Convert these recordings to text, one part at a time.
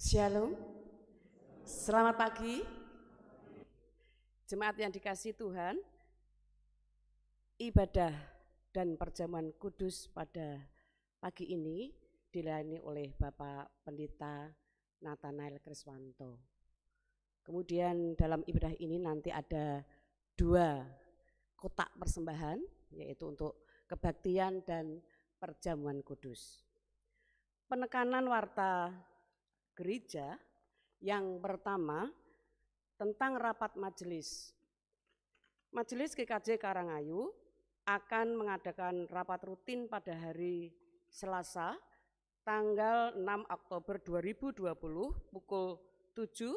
Shalom, selamat pagi. Jemaat yang dikasihi Tuhan, ibadah dan perjamuan kudus pada pagi ini dilayani oleh Bapak Pendeta Nathanael Kriswanto. Kemudian dalam ibadah ini nanti ada 2 kotak persembahan, yaitu untuk kebaktian dan perjamuan kudus. Penekanan warta gereja yang pertama tentang rapat majelis. Majelis GKJ Karangayu akan mengadakan rapat rutin pada hari Selasa tanggal 6 Oktober 2020 pukul 7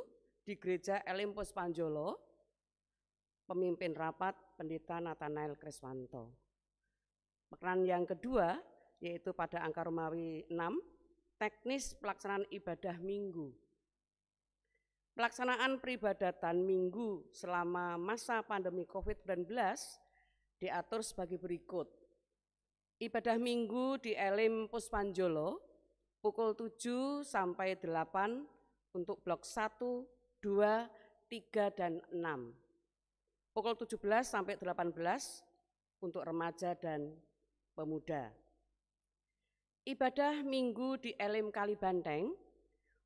di Gereja Elim Puspanjolo. Pemimpin rapat Pendeta Nathanael Kriswanto. Penekanan yang kedua yaitu pada angka Romawi 6, teknis pelaksanaan ibadah minggu. Pelaksanaan peribadatan minggu selama masa pandemi COVID-19 diatur sebagai berikut. Ibadah minggu di Elim Puspanjolo pukul 7 sampai 8 untuk blok 1, 2, 3, dan 6. Pukul 17 sampai 18 untuk remaja dan pemuda. Ibadah minggu di Elim Kalibanteng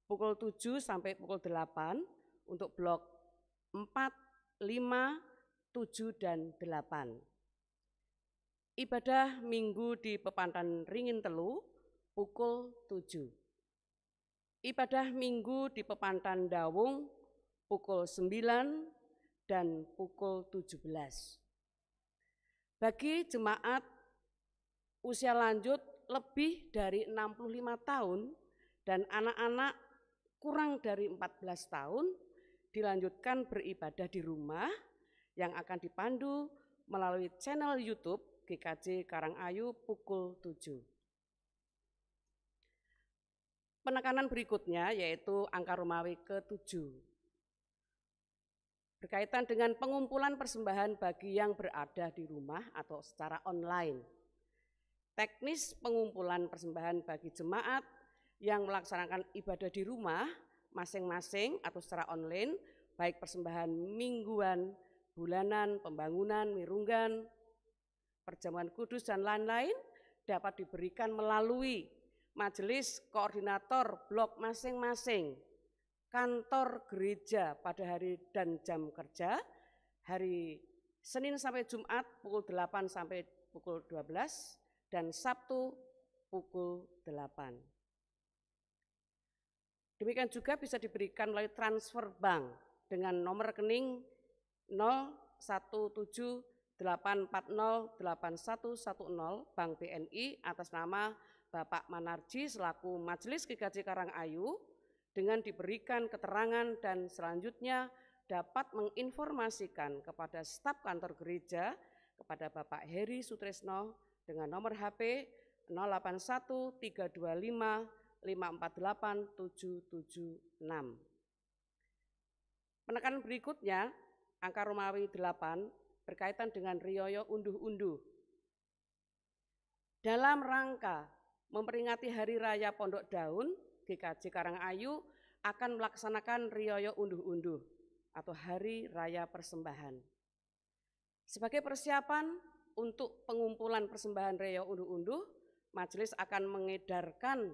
pukul 7 sampai pukul 8 untuk blok 4, 5, 7, dan 8. Ibadah minggu di Pepantan Ringin Telu pukul 7. Ibadah minggu di Pepantan Dawung pukul 9 dan pukul 17. Bagi jemaat usia lanjut lebih dari 65 tahun dan anak-anak kurang dari 14 tahun dilanjutkan beribadah di rumah yang akan dipandu melalui channel YouTube GKJ Karangayu pukul 7. Penekanan berikutnya yaitu angka Romawi ke-7. Berkaitan dengan pengumpulan persembahan bagi yang berada di rumah atau secara online. Teknis pengumpulan persembahan bagi jemaat yang melaksanakan ibadah di rumah masing-masing atau secara online, baik persembahan mingguan, bulanan, pembangunan, mirunggan, perjamuan kudus, dan lain-lain dapat diberikan melalui majelis koordinator blok masing-masing, kantor gereja pada hari dan jam kerja, hari Senin sampai Jumat pukul 8 sampai pukul 12, dan Sabtu pukul 8. Demikian juga bisa diberikan melalui transfer bank dengan nomor rekening 0178408110 Bank BNI atas nama Bapak Manarji selaku Majelis GKJ Karangayu dengan diberikan keterangan dan selanjutnya dapat menginformasikan kepada staf kantor gereja kepada Bapak Heri Sutresno dengan nomor HP 081325548776. Penekanan berikutnya, angka Romawi 8 berkaitan dengan riyoyo unduh-unduh. Dalam rangka memperingati Hari Raya Pondok Daun, GKJ Karangayu akan melaksanakan riyoyo unduh-unduh atau Hari Raya Persembahan. Sebagai persiapan untuk pengumpulan persembahan riyoyo unduh-unduh, majelis akan mengedarkan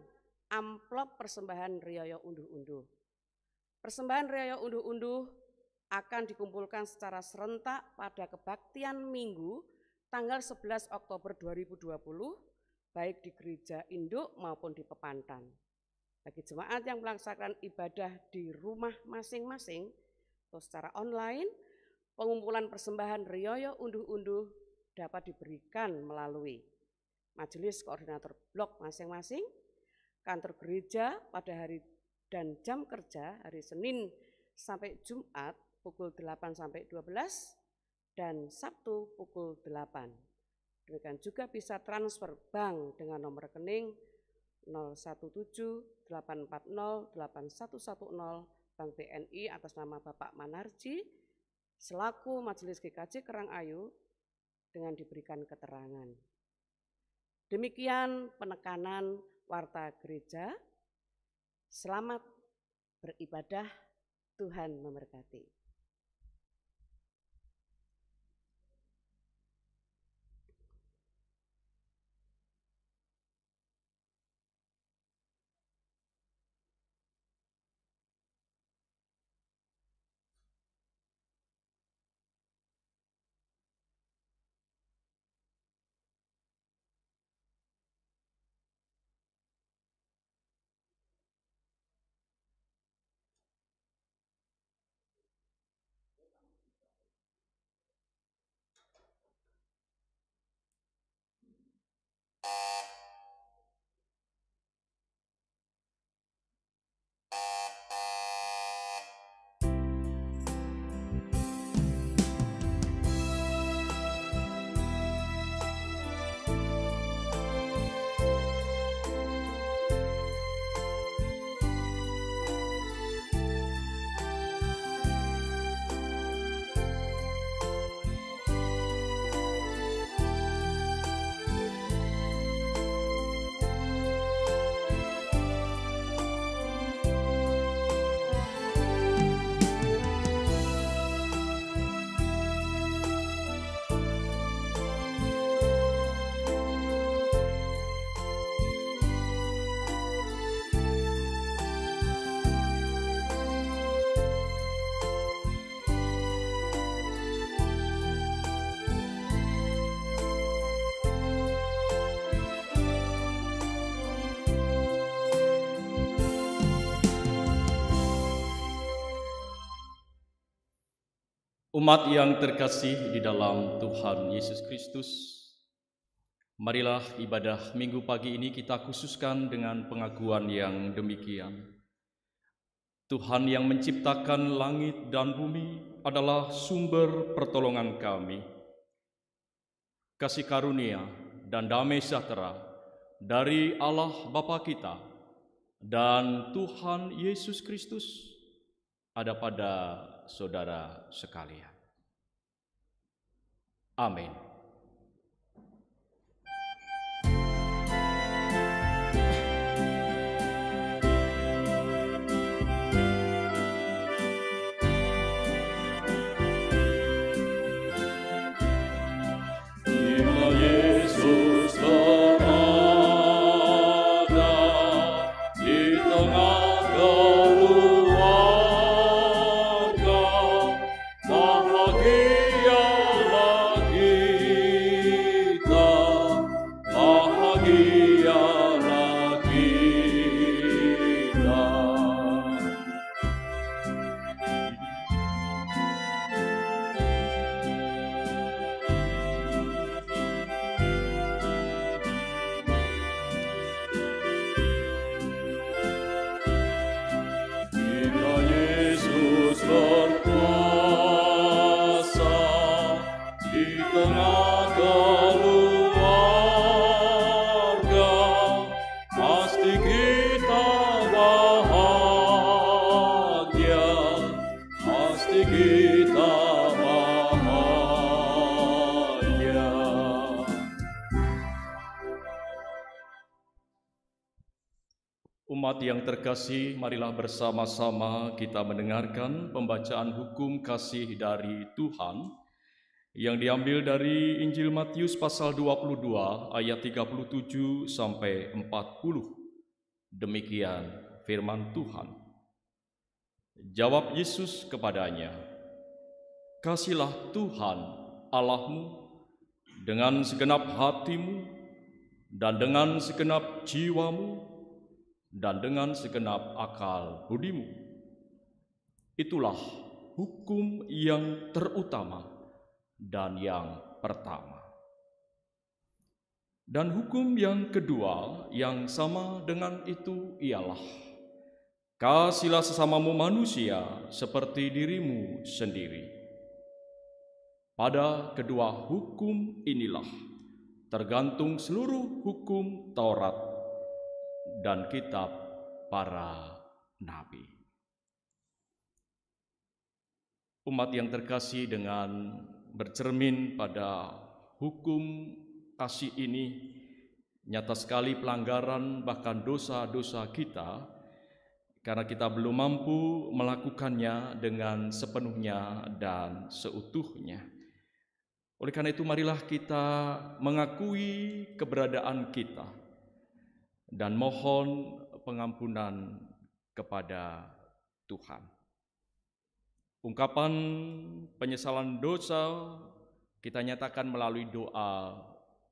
amplop persembahan riyoyo unduh-unduh. Persembahan riyoyo unduh-unduh akan dikumpulkan secara serentak pada kebaktian minggu tanggal 11 Oktober 2020, baik di gereja induk maupun di Pepantan. Bagi jemaat yang melaksanakan ibadah di rumah masing-masing atau secara online, pengumpulan persembahan riyoyo unduh-unduh dapat diberikan melalui majelis koordinator blok masing-masing, kantor gereja pada hari dan jam kerja hari Senin sampai Jumat pukul 8 sampai 12 dan Sabtu pukul 8. Demikian juga bisa transfer bank dengan nomor rekening 0178408110 Bank BNI atas nama Bapak Manarji selaku Majelis GKJ Karangayu dengan diberikan keterangan. Demikian penekanan warta gereja. Selamat beribadah. Tuhan memberkati. Umat yang terkasih di dalam Tuhan Yesus Kristus, marilah ibadah minggu pagi ini kita khususkan dengan pengakuan yang demikian. Tuhan yang menciptakan langit dan bumi adalah sumber pertolongan kami. Kasih karunia dan damai sejahtera dari Allah Bapa kita dan Tuhan Yesus Kristus ada pada saudara sekalian. Amin. Umat yang terkasih, marilah bersama-sama kita mendengarkan pembacaan hukum kasih dari Tuhan yang diambil dari Injil Matius pasal 22 ayat 37 sampai 40. Demikian firman Tuhan. Jawab Yesus kepadanya, "Kasihilah Tuhan Allahmu dengan segenap hatimu dan dengan segenap jiwamu dan dengan segenap akal budimu. Itulah hukum yang terutama dan yang pertama. Dan hukum yang kedua yang sama dengan itu ialah, kasihilah sesamamu manusia seperti dirimu sendiri. Pada kedua hukum inilah tergantung seluruh hukum Taurat dan kitab para nabi." Umat yang terkasih, dengan bercermin pada hukum kasih ini, nyata sekali pelanggaran bahkan dosa-dosa kita karena kita belum mampu melakukannya dengan sepenuhnya dan seutuhnya. Oleh karena itu, marilah kita mengakui keberadaan kita dan mohon pengampunan kepada Tuhan. Ungkapan penyesalan dosa kita nyatakan melalui doa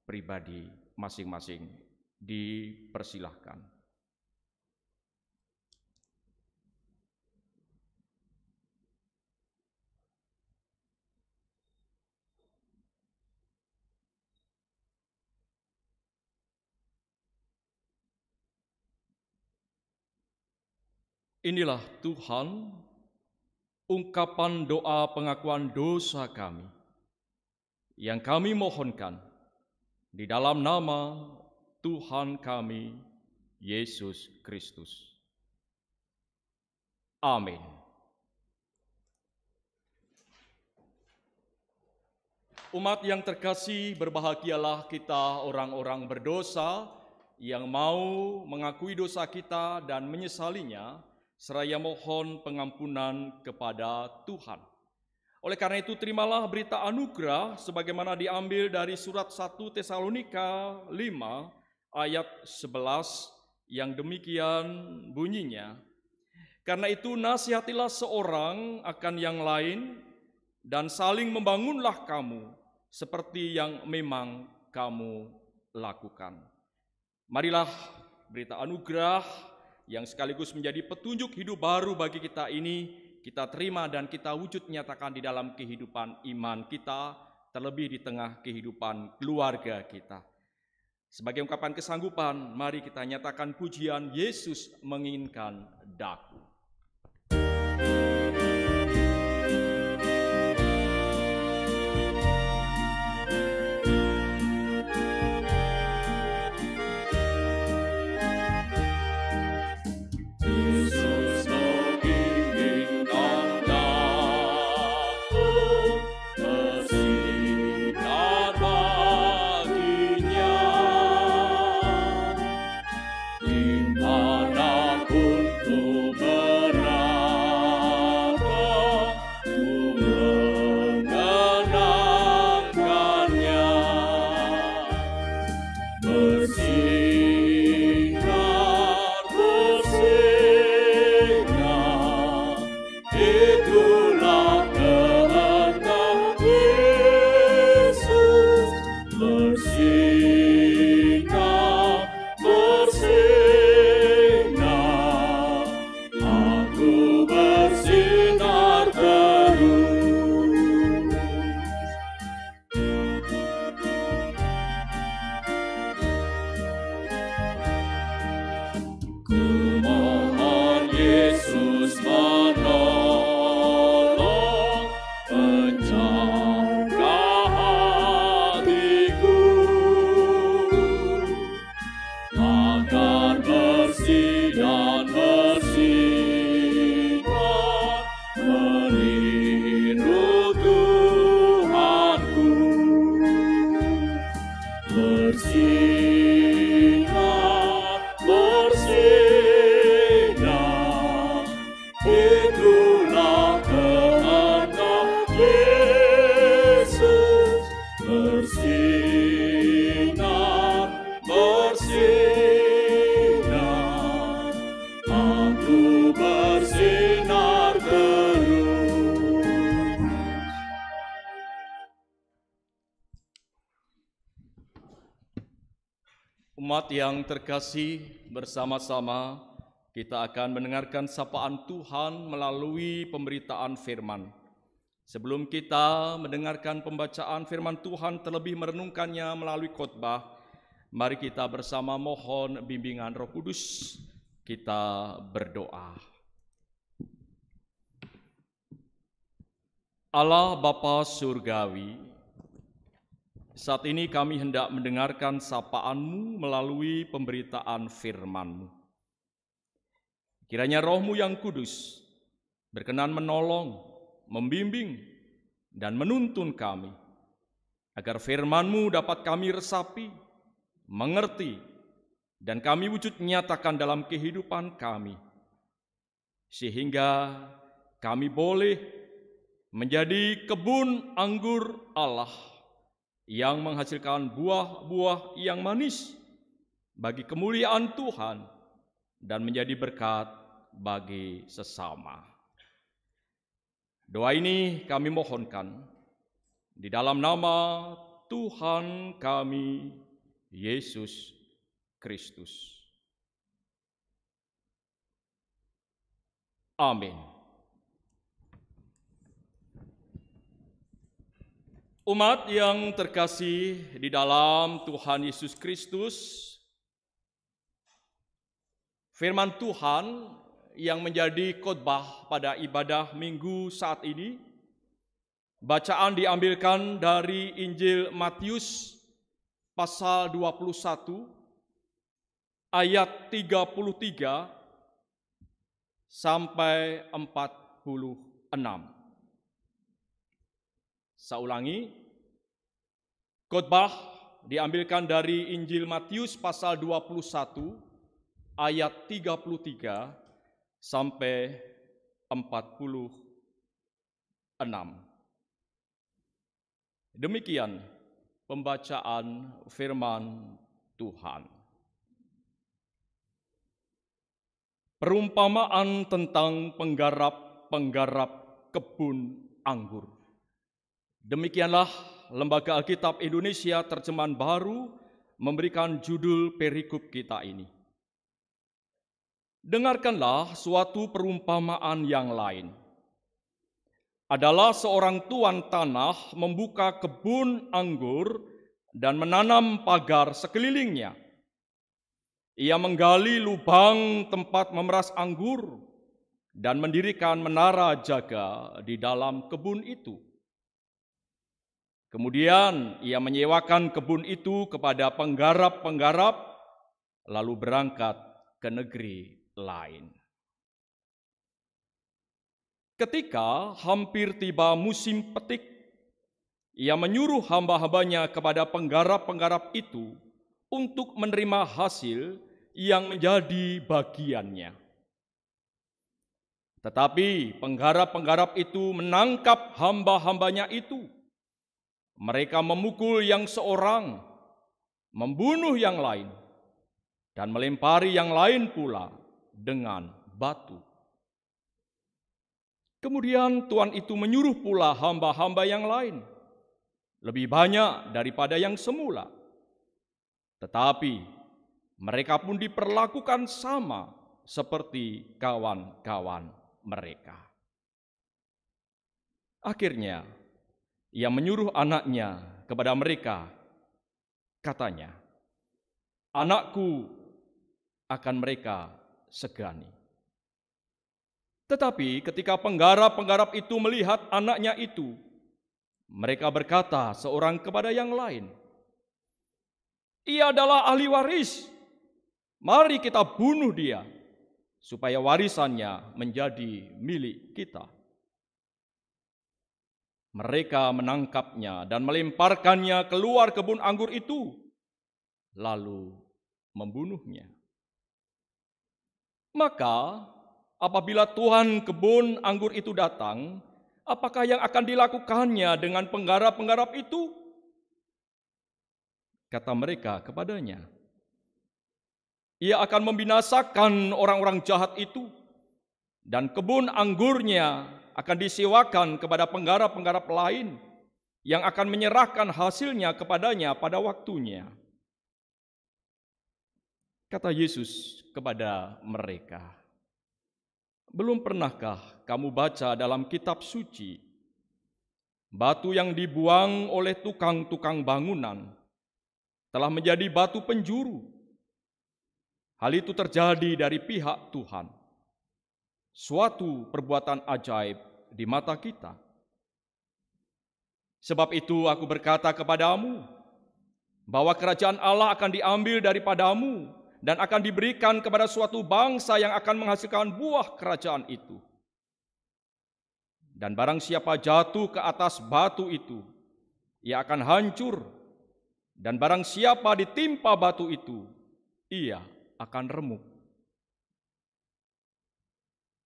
pribadi masing-masing. Dipersilahkan. Inilah Tuhan, ungkapan doa pengakuan dosa kami, yang kami mohonkan di dalam nama Tuhan kami, Yesus Kristus. Amin. Umat yang terkasih, berbahagialah kita orang-orang berdosa yang mau mengakui dosa kita dan menyesalinya, seraya mohon pengampunan kepada Tuhan. Oleh karena itu, terimalah berita anugerah sebagaimana diambil dari surat 1 Tesalonika 5 ayat 11 yang demikian bunyinya. Karena itu nasihatilah seorang akan yang lain dan saling membangunlah kamu seperti yang memang kamu lakukan. Marilah berita anugerah yang sekaligus menjadi petunjuk hidup baru bagi kita ini, kita terima dan kita wujud nyatakan di dalam kehidupan iman kita, terlebih di tengah kehidupan keluarga kita. Sebagai ungkapan kesanggupan, mari kita nyatakan pujian Yesus menginginkan daku. Umat yang terkasih, bersama-sama kita akan mendengarkan sapaan Tuhan melalui pemberitaan firman. Sebelum kita mendengarkan pembacaan firman Tuhan, terlebih merenungkannya melalui khotbah, mari kita bersama mohon bimbingan Roh Kudus. Kita berdoa. Allah Bapa Surgawi, saat ini kami hendak mendengarkan sapaan-Mu melalui pemberitaan firman-Mu. Kiranya Roh-Mu yang kudus berkenan menolong, membimbing, dan menuntun kami, agar firman-Mu dapat kami resapi, mengerti, dan kami wujud nyatakan dalam kehidupan kami. sehingga kami boleh menjadi kebun anggur Allah yang menghasilkan buah-buah yang manis bagi kemuliaan Tuhan dan menjadi berkat bagi sesama. Doa ini kami mohonkan di dalam nama Tuhan kami, Yesus Kristus. Amin. Umat yang terkasih di dalam Tuhan Yesus Kristus, firman Tuhan yang menjadi khotbah pada ibadah Minggu saat ini, bacaan diambilkan dari Injil Matius pasal 21 ayat 33 sampai 46. Saya ulangi, khotbah diambilkan dari Injil Matius pasal 21 ayat 33 sampai 46. Demikian pembacaan firman Tuhan. Perumpamaan tentang penggarap-penggarap kebun anggur. Demikianlah Lembaga Alkitab Indonesia Terjemahan Baru memberikan judul perikop kita ini. Dengarkanlah suatu perumpamaan yang lain. Adalah seorang tuan tanah membuka kebun anggur dan menanam pagar sekelilingnya. Ia menggali lubang tempat memeras anggur dan mendirikan menara jaga di dalam kebun itu. Kemudian ia menyewakan kebun itu kepada penggarap-penggarap, lalu berangkat ke negeri lain. Ketika hampir tiba musim petik, ia menyuruh hamba-hambanya kepada penggarap-penggarap itu untuk menerima hasil yang menjadi bagiannya. Tetapi penggarap-penggarap itu menangkap hamba-hambanya itu. Mereka memukul yang seorang, membunuh yang lain, dan melempari yang lain pula dengan batu. Kemudian tuan itu menyuruh pula hamba-hamba yang lain, lebih banyak daripada yang semula. Tetapi mereka pun diperlakukan sama seperti kawan-kawan mereka. Akhirnya, ia menyuruh anaknya kepada mereka, katanya, "Anakku akan mereka segani." Tetapi ketika penggarap-penggarap itu melihat anaknya itu, mereka berkata seorang kepada yang lain, "Ia adalah ahli waris. Mari kita bunuh dia, supaya warisannya menjadi milik kita." Mereka menangkapnya dan melemparkannya keluar kebun anggur itu, lalu membunuhnya. Maka apabila tuan kebun anggur itu datang, apakah yang akan dilakukannya dengan penggarap-penggarap itu? Kata mereka kepadanya, "Ia akan membinasakan orang-orang jahat itu, dan kebun anggurnya akan disewakan kepada penggarap-penggarap lain yang akan menyerahkan hasilnya kepadanya pada waktunya." Kata Yesus kepada mereka, "Belum pernahkah kamu baca dalam kitab suci, batu yang dibuang oleh tukang-tukang bangunan telah menjadi batu penjuru? Hal itu terjadi dari pihak Tuhan, suatu perbuatan ajaib di mata kita. Sebab itu aku berkata kepadamu, bahwa kerajaan Allah akan diambil daripadamu dan akan diberikan kepada suatu bangsa yang akan menghasilkan buah kerajaan itu. Dan barang siapa jatuh ke atas batu itu, ia akan hancur. Dan barang siapa ditimpa batu itu, ia akan remuk."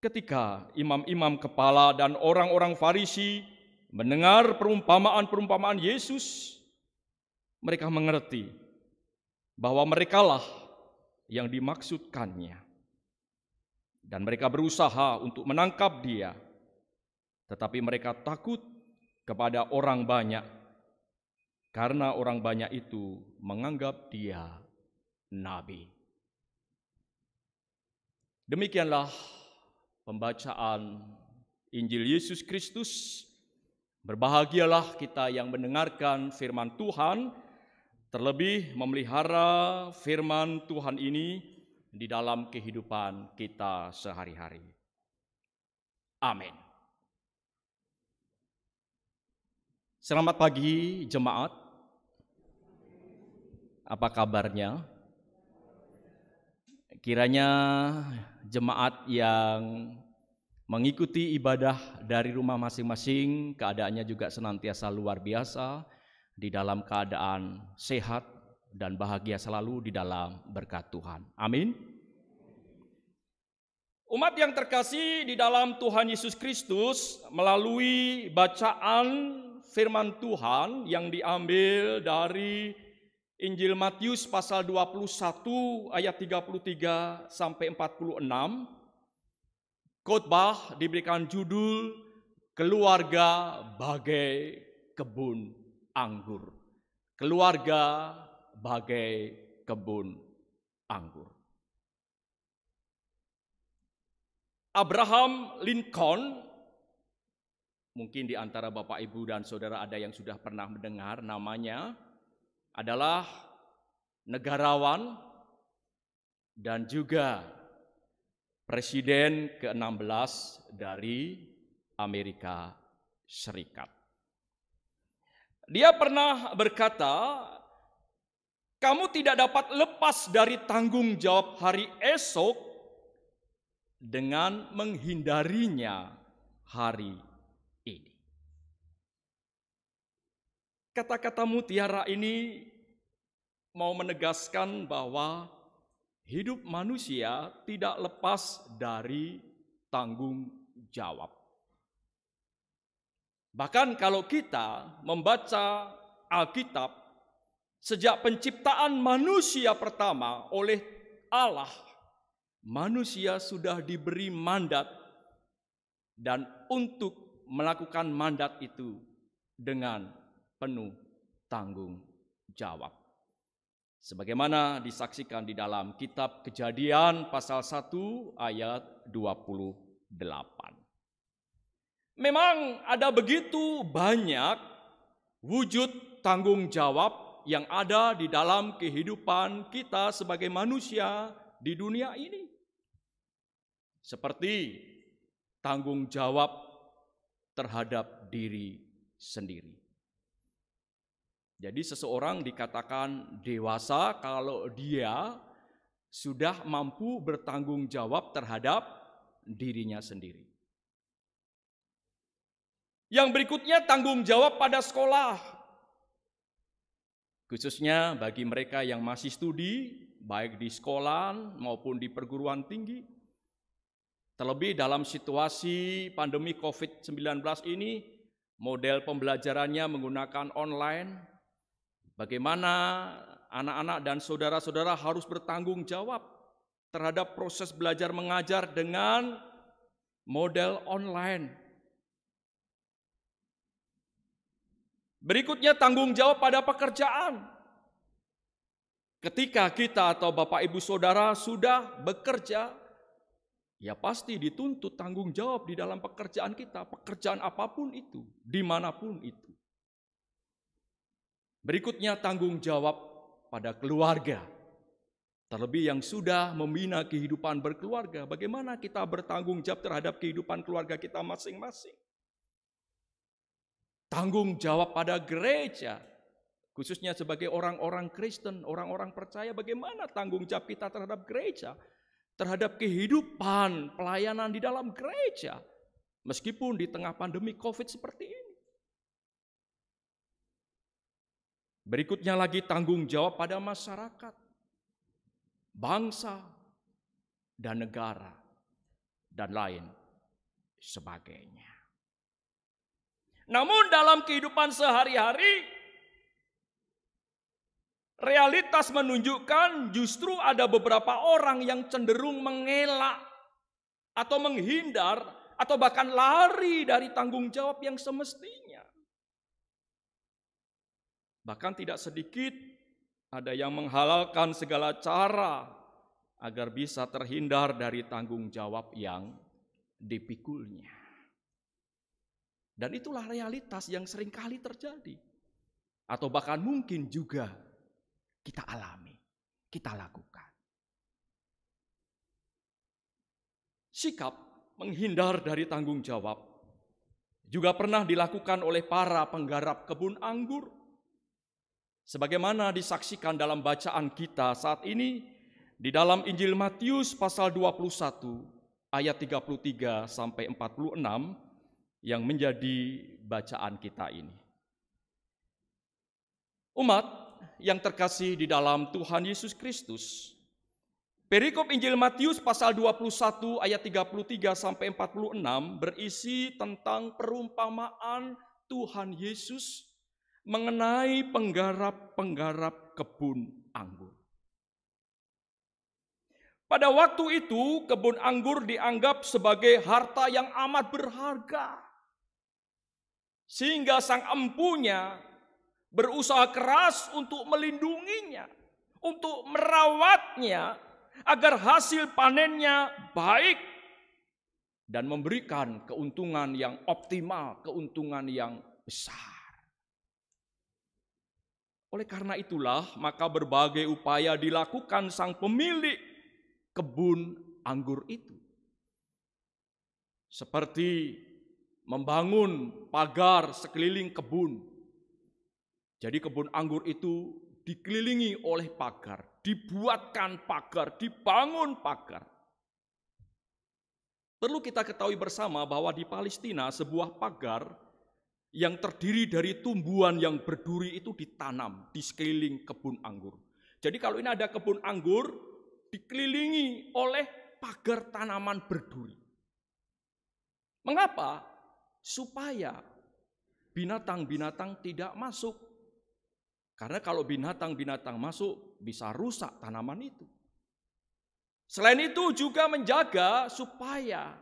ketika imam-imam kepala dan orang-orang Farisi mendengar perumpamaan-perumpamaan Yesus, mereka mengerti bahwa merekalah yang dimaksudkannya. Dan mereka berusaha untuk menangkap dia, tetapi mereka takut kepada orang banyak, karena orang banyak itu menganggap dia nabi. Demikianlah pembacaan Injil Yesus Kristus. Berbahagialah kita yang mendengarkan firman Tuhan, terlebih memelihara firman Tuhan ini di dalam kehidupan kita sehari-hari. Amin. Selamat pagi jemaat. Apa kabarnya? Kiranya jemaat yang mengikuti ibadah dari rumah masing-masing, keadaannya juga senantiasa luar biasa, di dalam keadaan sehat dan bahagia selalu di dalam berkat Tuhan. Amin. Umat yang terkasih di dalam Tuhan Yesus Kristus, melalui bacaan firman Tuhan yang diambil dari Injil Matius pasal 21 ayat 33 sampai 46, khotbah diberikan judul Keluarga Bagai Kebun Anggur. Keluarga bagai kebun anggur. Abraham Lincoln, mungkin di antara Bapak, Ibu, dan Saudara ada yang sudah pernah mendengar namanya, adalah negarawan dan juga Presiden ke-16 dari Amerika Serikat. Dia pernah berkata, "Kamu tidak dapat lepas dari tanggung jawab hari esok dengan menghindarinya hari ini." Kata-kata mutiara ini mau menegaskan bahwa hidup manusia tidak lepas dari tanggung jawab. Bahkan kalau kita membaca Alkitab, sejak penciptaan manusia pertama oleh Allah, manusia sudah diberi mandat, dan untuk melakukan mandat itu dengan penuh tanggung jawab. Sebagaimana disaksikan di dalam kitab Kejadian pasal 1 ayat 28. Memang ada begitu banyak wujud tanggung jawab yang ada di dalam kehidupan kita sebagai manusia di dunia ini. Seperti tanggung jawab terhadap diri sendiri. Jadi seseorang dikatakan dewasa kalau dia sudah mampu bertanggung jawab terhadap dirinya sendiri. Yang berikutnya tanggung jawab pada sekolah. Khususnya bagi mereka yang masih studi, baik di sekolah maupun di perguruan tinggi. Terlebih dalam situasi pandemi COVID-19 ini, model pembelajarannya menggunakan online. Bagaimana anak-anak dan saudara-saudara harus bertanggung jawab terhadap proses belajar mengajar dengan model online. Berikutnya tanggung jawab pada pekerjaan. Ketika kita atau Bapak Ibu Saudara sudah bekerja, ya pasti dituntut tanggung jawab di dalam pekerjaan kita, pekerjaan apapun itu, dimanapun itu. Berikutnya tanggung jawab pada keluarga. Terlebih yang sudah membina kehidupan berkeluarga, bagaimana kita bertanggung jawab terhadap kehidupan keluarga kita masing-masing. Tanggung jawab pada gereja, khususnya sebagai orang-orang Kristen, orang-orang percaya, bagaimana tanggung jawab kita terhadap gereja, terhadap kehidupan pelayanan di dalam gereja, meskipun di tengah pandemi COVID seperti ini. Berikutnya lagi tanggung jawab pada masyarakat, bangsa, dan negara. dan lain sebagainya. Namun dalam kehidupan sehari-hari, realitas menunjukkan justru ada beberapa orang yang cenderung mengelak atau menghindar atau bahkan lari dari tanggung jawab yang semestinya. Bahkan tidak sedikit ada yang menghalalkan segala cara agar bisa terhindar dari tanggung jawab yang dipikulnya. Dan itulah realitas yang seringkali terjadi. Atau bahkan mungkin juga kita alami, kita lakukan. Sikap menghindar dari tanggung jawab juga pernah dilakukan oleh para penggarap kebun anggur. Sebagaimana disaksikan dalam bacaan kita saat ini di dalam Injil Matius pasal 21 ayat 33 sampai 46 yang menjadi bacaan kita ini. Umat yang terkasih di dalam Tuhan Yesus Kristus, perikop Injil Matius pasal 21 ayat 33 sampai 46 berisi tentang perumpamaan Tuhan Yesus mengenai penggarap-penggarap kebun anggur. Pada waktu itu kebun anggur dianggap sebagai harta yang amat berharga. Sehingga sang empunya berusaha keras untuk melindunginya, untuk merawatnya agar hasil panennya baik dan memberikan keuntungan yang optimal, keuntungan yang besar. Oleh karena itulah, maka berbagai upaya dilakukan sang pemilik kebun anggur itu. Seperti membangun pagar sekeliling kebun. Jadi kebun anggur itu dikelilingi oleh pagar, dibuatkan pagar, dibangun pagar. Perlu kita ketahui bersama bahwa di Palestina sebuah pagar yang terdiri dari tumbuhan yang berduri itu ditanam di sekeliling kebun anggur. Jadi kalau ini ada kebun anggur dikelilingi oleh pagar tanaman berduri. Mengapa? Supaya binatang-binatang tidak masuk. Karena kalau binatang-binatang masuk bisa rusak tanaman itu. Selain itu juga menjaga supaya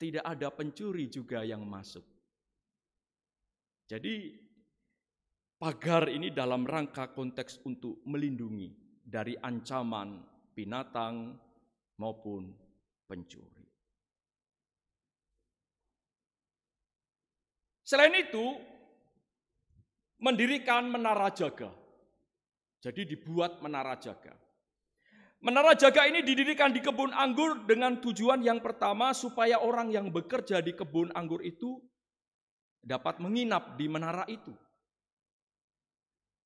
tidak ada pencuri juga yang masuk. Jadi pagar ini dalam rangka konteks untuk melindungi dari ancaman binatang maupun pencuri. Selain itu, mendirikan menara jaga. Jadi dibuat menara jaga. Menara jaga ini didirikan di kebun anggur dengan tujuan yang pertama supaya orang yang bekerja di kebun anggur itu dapat menginap di menara itu.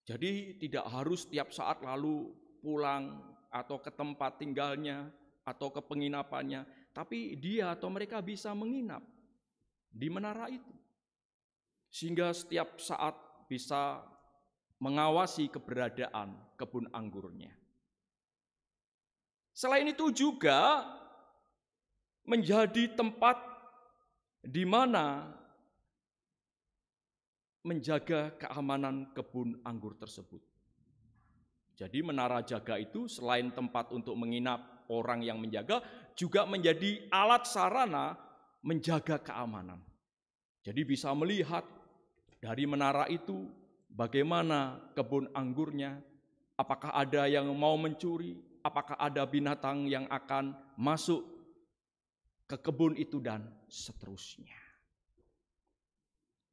Jadi tidak harus tiap saat lalu pulang atau ke tempat tinggalnya atau ke penginapannya, tapi dia atau mereka bisa menginap di menara itu. Sehingga setiap saat bisa mengawasi keberadaan kebun anggurnya. Selain itu juga menjadi tempat di mana menjaga keamanan kebun anggur tersebut. Jadi menara jaga itu selain tempat untuk menginap orang yang menjaga, juga menjadi alat sarana menjaga keamanan. Jadi bisa melihat dari menara itu bagaimana kebun anggurnya, apakah ada yang mau mencuri, apakah ada binatang yang akan masuk ke kebun itu dan seterusnya.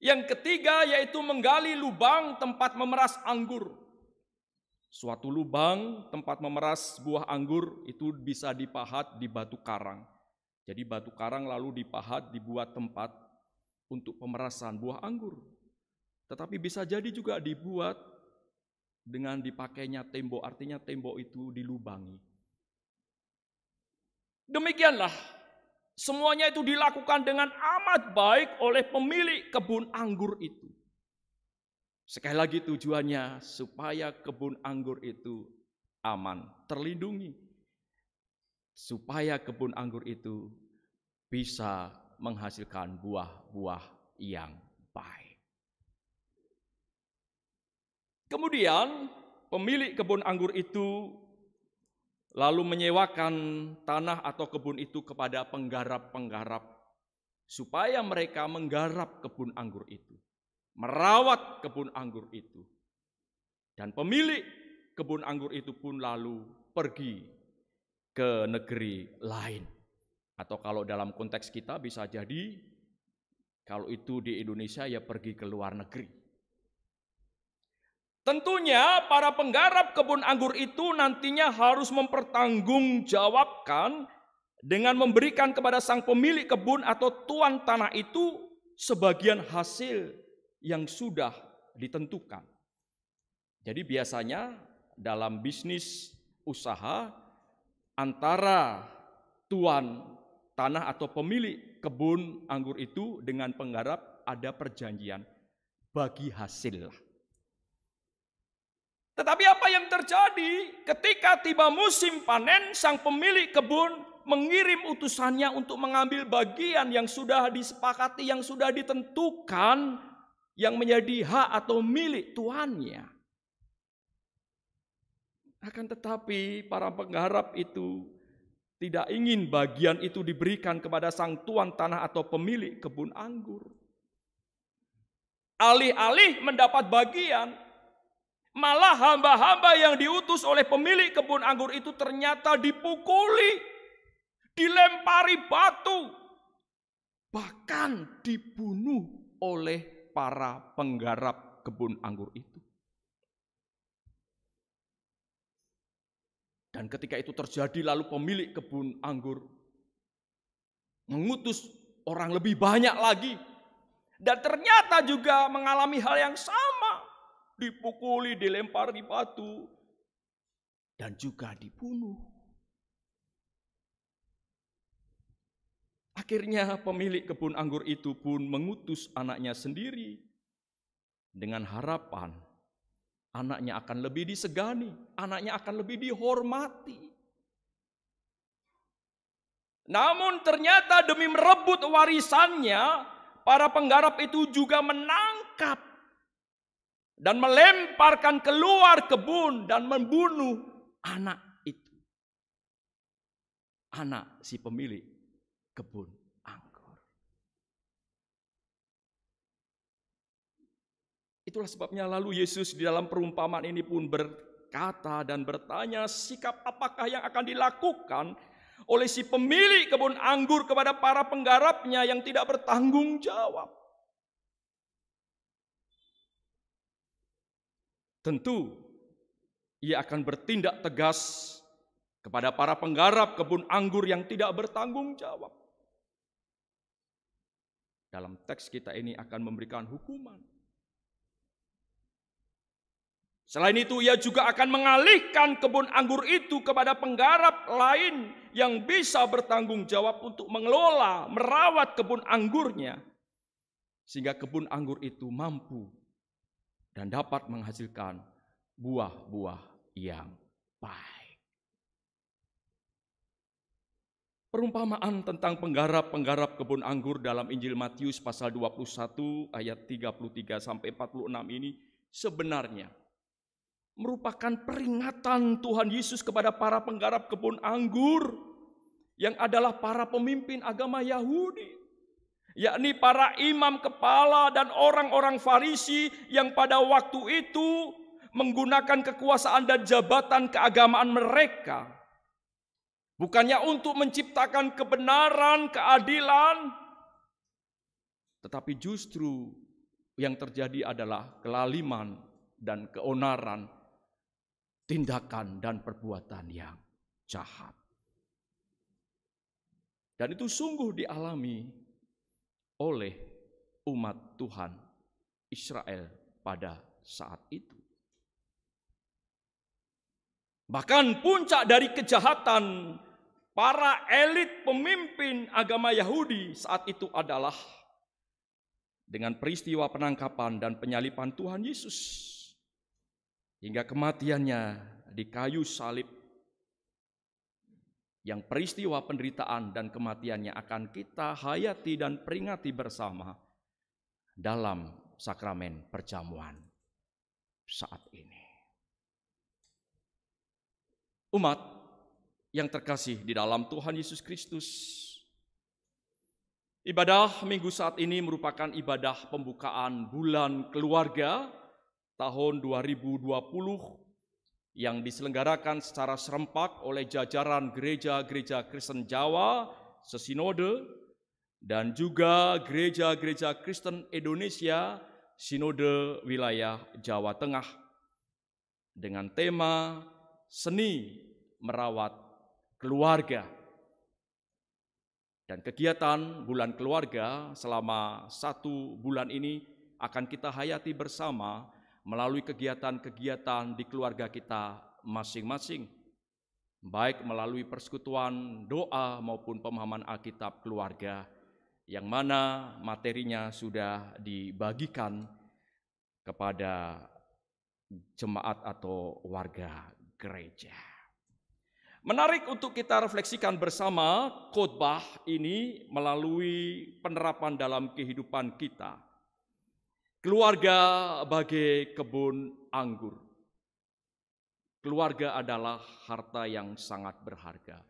Yang ketiga yaitu menggali lubang tempat memeras anggur. Suatu lubang tempat memeras buah anggur itu bisa dipahat di batu karang. Jadi batu karang lalu dipahat dibuat tempat untuk pemerasan buah anggur. Tetapi bisa jadi juga dibuat dengan dipakainya tembok, artinya tembok itu dilubangi. Demikianlah, semuanya itu dilakukan dengan amat baik oleh pemilik kebun anggur itu. Sekali lagi tujuannya supaya kebun anggur itu aman, terlindungi. supaya kebun anggur itu bisa menghasilkan buah-buah yang baik. Kemudian pemilik kebun anggur itu lalu menyewakan tanah atau kebun itu kepada penggarap-penggarap supaya mereka menggarap kebun anggur itu, merawat kebun anggur itu. Dan pemilik kebun anggur itu pun lalu pergi ke negeri lain. Atau kalau dalam konteks kita bisa jadi, kalau itu di Indonesia ya pergi ke luar negeri. Tentunya para penggarap kebun anggur itu nantinya harus mempertanggungjawabkan dengan memberikan kepada sang pemilik kebun atau tuan tanah itu sebagian hasil yang sudah ditentukan. Jadi biasanya dalam bisnis usaha antara tuan tanah atau pemilik kebun anggur itu dengan penggarap ada perjanjian bagi hasil. Tetapi apa yang terjadi ketika tiba musim panen, sang pemilik kebun mengirim utusannya untuk mengambil bagian yang sudah disepakati, yang sudah ditentukan, yang menjadi hak atau milik tuannya. Akan tetapi para penggarap itu tidak ingin bagian itu diberikan kepada sang tuan tanah atau pemilik kebun anggur. Alih-alih mendapat bagian, malah hamba-hamba yang diutus oleh pemilik kebun anggur itu ternyata dipukuli, dilempari batu, bahkan dibunuh oleh para penggarap kebun anggur itu. Dan ketika itu terjadi lalu pemilik kebun anggur mengutus orang lebih banyak lagi. Dan ternyata juga mengalami hal yang sama. Dipukuli, dilempari batu, dan juga dibunuh. Akhirnya pemilik kebun anggur itu pun mengutus anaknya sendiri dengan harapan anaknya akan lebih disegani, anaknya akan lebih dihormati. Namun ternyata demi merebut warisannya, para penggarap itu juga menangkap dan melemparkan keluar kebun dan membunuh anak itu. Anak si pemilik kebun anggur. Itulah sebabnya lalu Yesus di dalam perumpamaan ini pun berkata dan bertanya, sikap apakah yang akan dilakukan oleh si pemilik kebun anggur kepada para penggarapnya yang tidak bertanggung jawab. Tentu ia akan bertindak tegas kepada para penggarap kebun anggur yang tidak bertanggung jawab. Dalam teks kita ini akan memberikan hukuman. Selain itu ia juga akan mengalihkan kebun anggur itu kepada penggarap lain yang bisa bertanggung jawab untuk mengelola, merawat kebun anggurnya. Sehingga kebun anggur itu mampu dan dapat menghasilkan buah-buah yang baik. Perumpamaan tentang penggarap-penggarap kebun anggur dalam Injil Matius pasal 21 ayat 33 sampai 46 ini sebenarnya merupakan peringatan Tuhan Yesus kepada para penggarap kebun anggur yang adalah para pemimpin agama Yahudi. Yakni para imam kepala dan orang-orang Farisi yang pada waktu itu menggunakan kekuasaan dan jabatan keagamaan mereka. Bukannya untuk menciptakan kebenaran, keadilan, tetapi justru yang terjadi adalah kelaliman dan keonaran, tindakan dan perbuatan yang jahat. Dan itu sungguh dialami oleh umat Tuhan Israel pada saat itu. Bahkan puncak dari kejahatan para elit pemimpin agama Yahudi saat itu adalah dengan peristiwa penangkapan dan penyaliban Tuhan Yesus hingga kematiannya di kayu salib. yang peristiwa penderitaan dan kematiannya akan kita hayati dan peringati bersama dalam sakramen perjamuan saat ini. Umat yang terkasih di dalam Tuhan Yesus Kristus, ibadah minggu saat ini merupakan ibadah pembukaan bulan keluarga tahun 2020 yang diselenggarakan secara serempak oleh jajaran gereja-gereja Kristen Jawa sesinode dan juga gereja-gereja Kristen Indonesia Sinode Wilayah Jawa Tengah dengan tema Seni Merawat Keluarga. Dan kegiatan bulan keluarga selama 1 bulan ini akan kita hayati bersama melalui kegiatan-kegiatan di keluarga kita masing-masing, baik melalui persekutuan doa maupun pemahaman Alkitab keluarga, yang mana materinya sudah dibagikan kepada jemaat atau warga gereja. Menarik untuk kita refleksikan bersama khotbah ini melalui penerapan dalam kehidupan kita. Keluarga bagai kebun anggur. Keluarga adalah harta yang sangat berharga.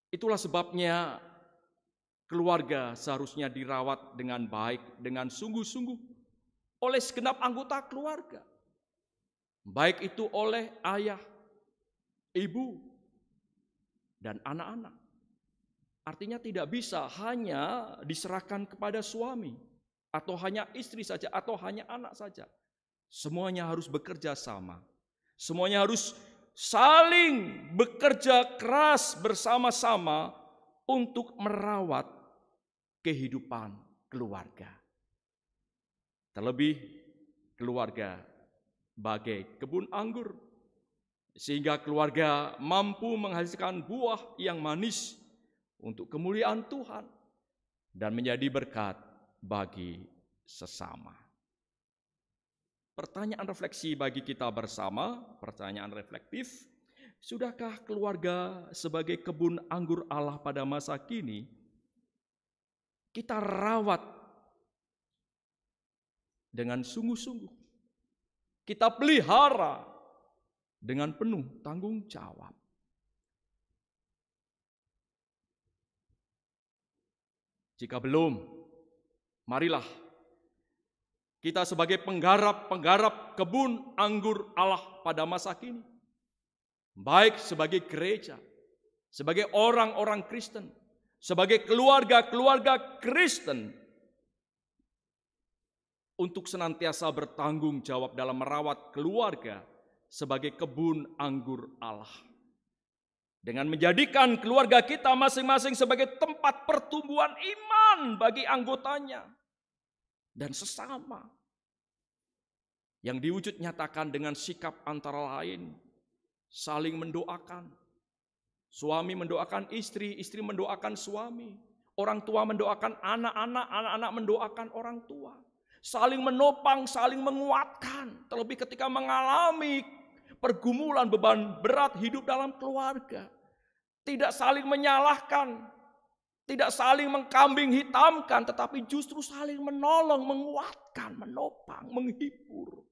Itulah sebabnya keluarga seharusnya dirawat dengan baik, dengan sungguh-sungguh oleh segenap anggota keluarga. Baik itu oleh ayah, ibu, dan anak-anak. Artinya tidak bisa hanya diserahkan kepada suami, atau hanya istri saja, atau hanya anak saja. Semuanya harus bekerja sama. Semuanya harus saling bekerja keras bersama-sama untuk merawat kehidupan keluarga. Terlebih keluarga bagai kebun anggur, sehingga keluarga mampu menghasilkan buah yang manis untuk kemuliaan Tuhan dan menjadi berkat bagi sesama. Pertanyaan refleksi bagi kita bersama, pertanyaan reflektif, sudahkah keluarga sebagai kebun anggur Allah pada masa kini kita rawat dengan sungguh-sungguh, kita pelihara dengan penuh tanggung jawab? Jika belum, marilah kita sebagai penggarap-penggarap kebun anggur Allah pada masa kini, baik sebagai gereja, sebagai orang-orang Kristen, sebagai keluarga-keluarga Kristen, untuk senantiasa bertanggung jawab dalam merawat keluarga sebagai kebun anggur Allah. Dengan menjadikan keluarga kita masing-masing sebagai tempat pertumbuhan iman bagi anggotanya dan sesama, yang diwujud nyatakan dengan sikap antara lain saling mendoakan. Suami mendoakan istri, istri mendoakan suami, orang tua mendoakan anak-anak, anak-anak mendoakan orang tua. Saling menopang, saling menguatkan, terlebih ketika mengalami pergumulan beban berat hidup dalam keluarga. Tidak saling menyalahkan, tidak saling mengkambing hitamkan, tetapi justru saling menolong, menguatkan, menopang, menghibur.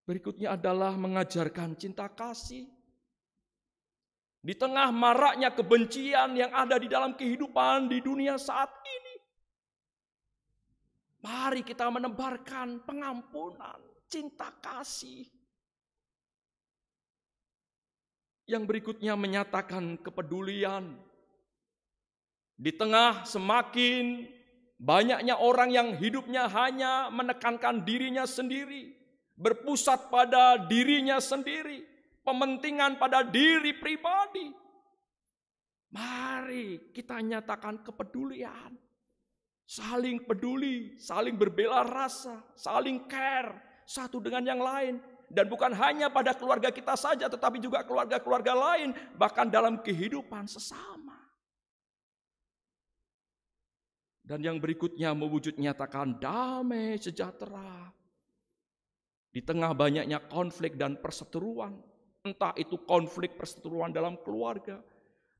Berikutnya adalah mengajarkan cinta kasih. Di tengah maraknya kebencian yang ada di dalam kehidupan di dunia saat ini, mari kita menebarkan pengampunan, cinta kasih. Yang berikutnya menyatakan kepedulian. Di tengah semakin banyaknya orang yang hidupnya hanya menekankan dirinya sendiri, berpusat pada dirinya sendiri, pementingan pada diri pribadi, mari kita nyatakan kepedulian. Saling peduli, saling berbela rasa, saling care satu dengan yang lain. Dan bukan hanya pada keluarga kita saja, tetapi juga keluarga-keluarga lain, bahkan dalam kehidupan sesama. Dan yang berikutnya mewujud nyatakan damai sejahtera. Di tengah banyaknya konflik dan perseteruan, entah itu konflik perseteruan dalam keluarga,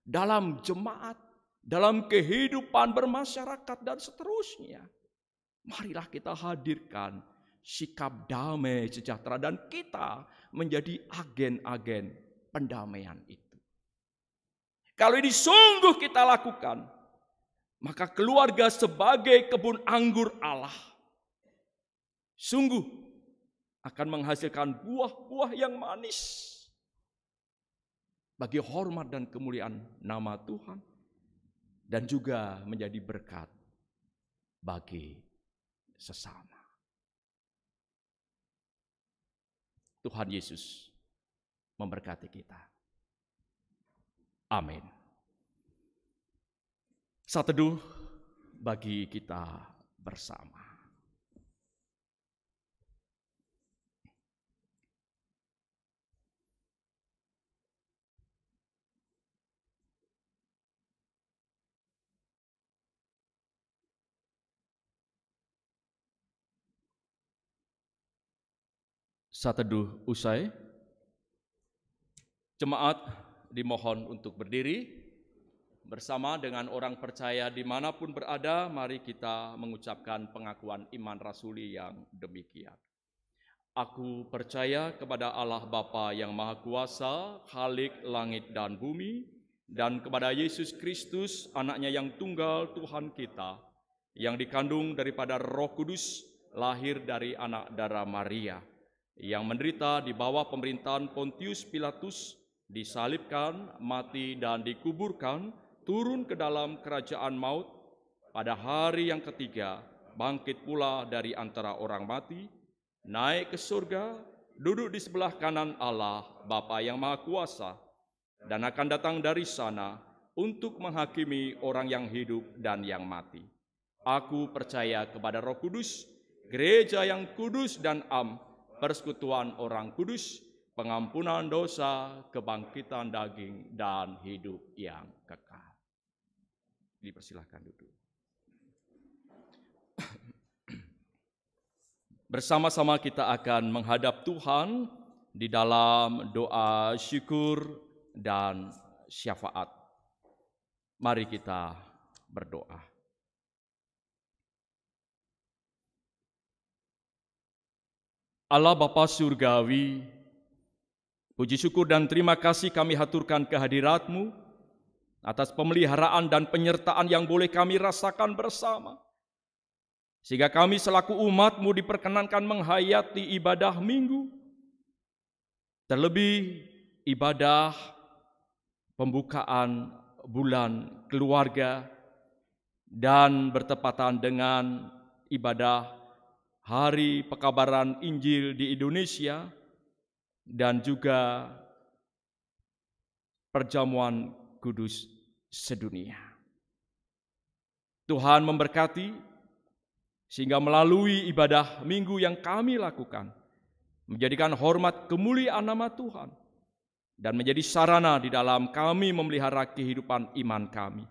dalam jemaat, dalam kehidupan bermasyarakat dan seterusnya. Marilah kita hadirkan sikap damai sejahtera dan kita menjadi agen-agen pendamaian itu. Kalau ini sungguh kita lakukan, maka keluarga sebagai kebun anggur Allah sungguh akan menghasilkan buah-buah yang manis bagi hormat dan kemuliaan nama Tuhan dan juga menjadi berkat bagi sesama. Tuhan Yesus memberkati kita. Amin. Saat teduh bagi kita bersama. Saat teduh usai, jemaat dimohon untuk berdiri bersama dengan orang percaya dimanapun berada. Mari kita mengucapkan pengakuan iman rasuli yang demikian. Aku percaya kepada Allah Bapa yang Maha Kuasa, Khalik langit dan bumi, dan kepada Yesus Kristus, anaknya yang tunggal Tuhan kita, yang dikandung daripada Roh Kudus, lahir dari anak darah Maria, yang menderita di bawah pemerintahan Pontius Pilatus, disalibkan, mati dan dikuburkan, turun ke dalam kerajaan maut, pada hari yang ketiga bangkit pula dari antara orang mati, naik ke surga, duduk di sebelah kanan Allah Bapa yang Maha Kuasa, dan akan datang dari sana untuk menghakimi orang yang hidup dan yang mati. Aku percaya kepada Roh Kudus, gereja yang kudus dan am, persekutuan orang kudus, pengampunan dosa, kebangkitan daging, dan hidup yang kekal. Dipersilahkan duduk. Bersama-sama kita akan menghadap Tuhan di dalam doa syukur dan syafaat. Mari kita berdoa. Allah Bapa Surgawi, puji syukur dan terima kasih kami haturkan kehadirat-Mu atas pemeliharaan dan penyertaan yang boleh kami rasakan bersama. Sehingga kami selaku umat-Mu diperkenankan menghayati ibadah minggu, terlebih ibadah pembukaan bulan keluarga dan bertepatan dengan ibadah Hari Pekabaran Injil di Indonesia dan juga perjamuan kudus sedunia. Tuhan memberkati sehingga melalui ibadah minggu yang kami lakukan menjadikan hormat kemuliaan nama Tuhan dan menjadi sarana di dalam kami memelihara kehidupan iman kami.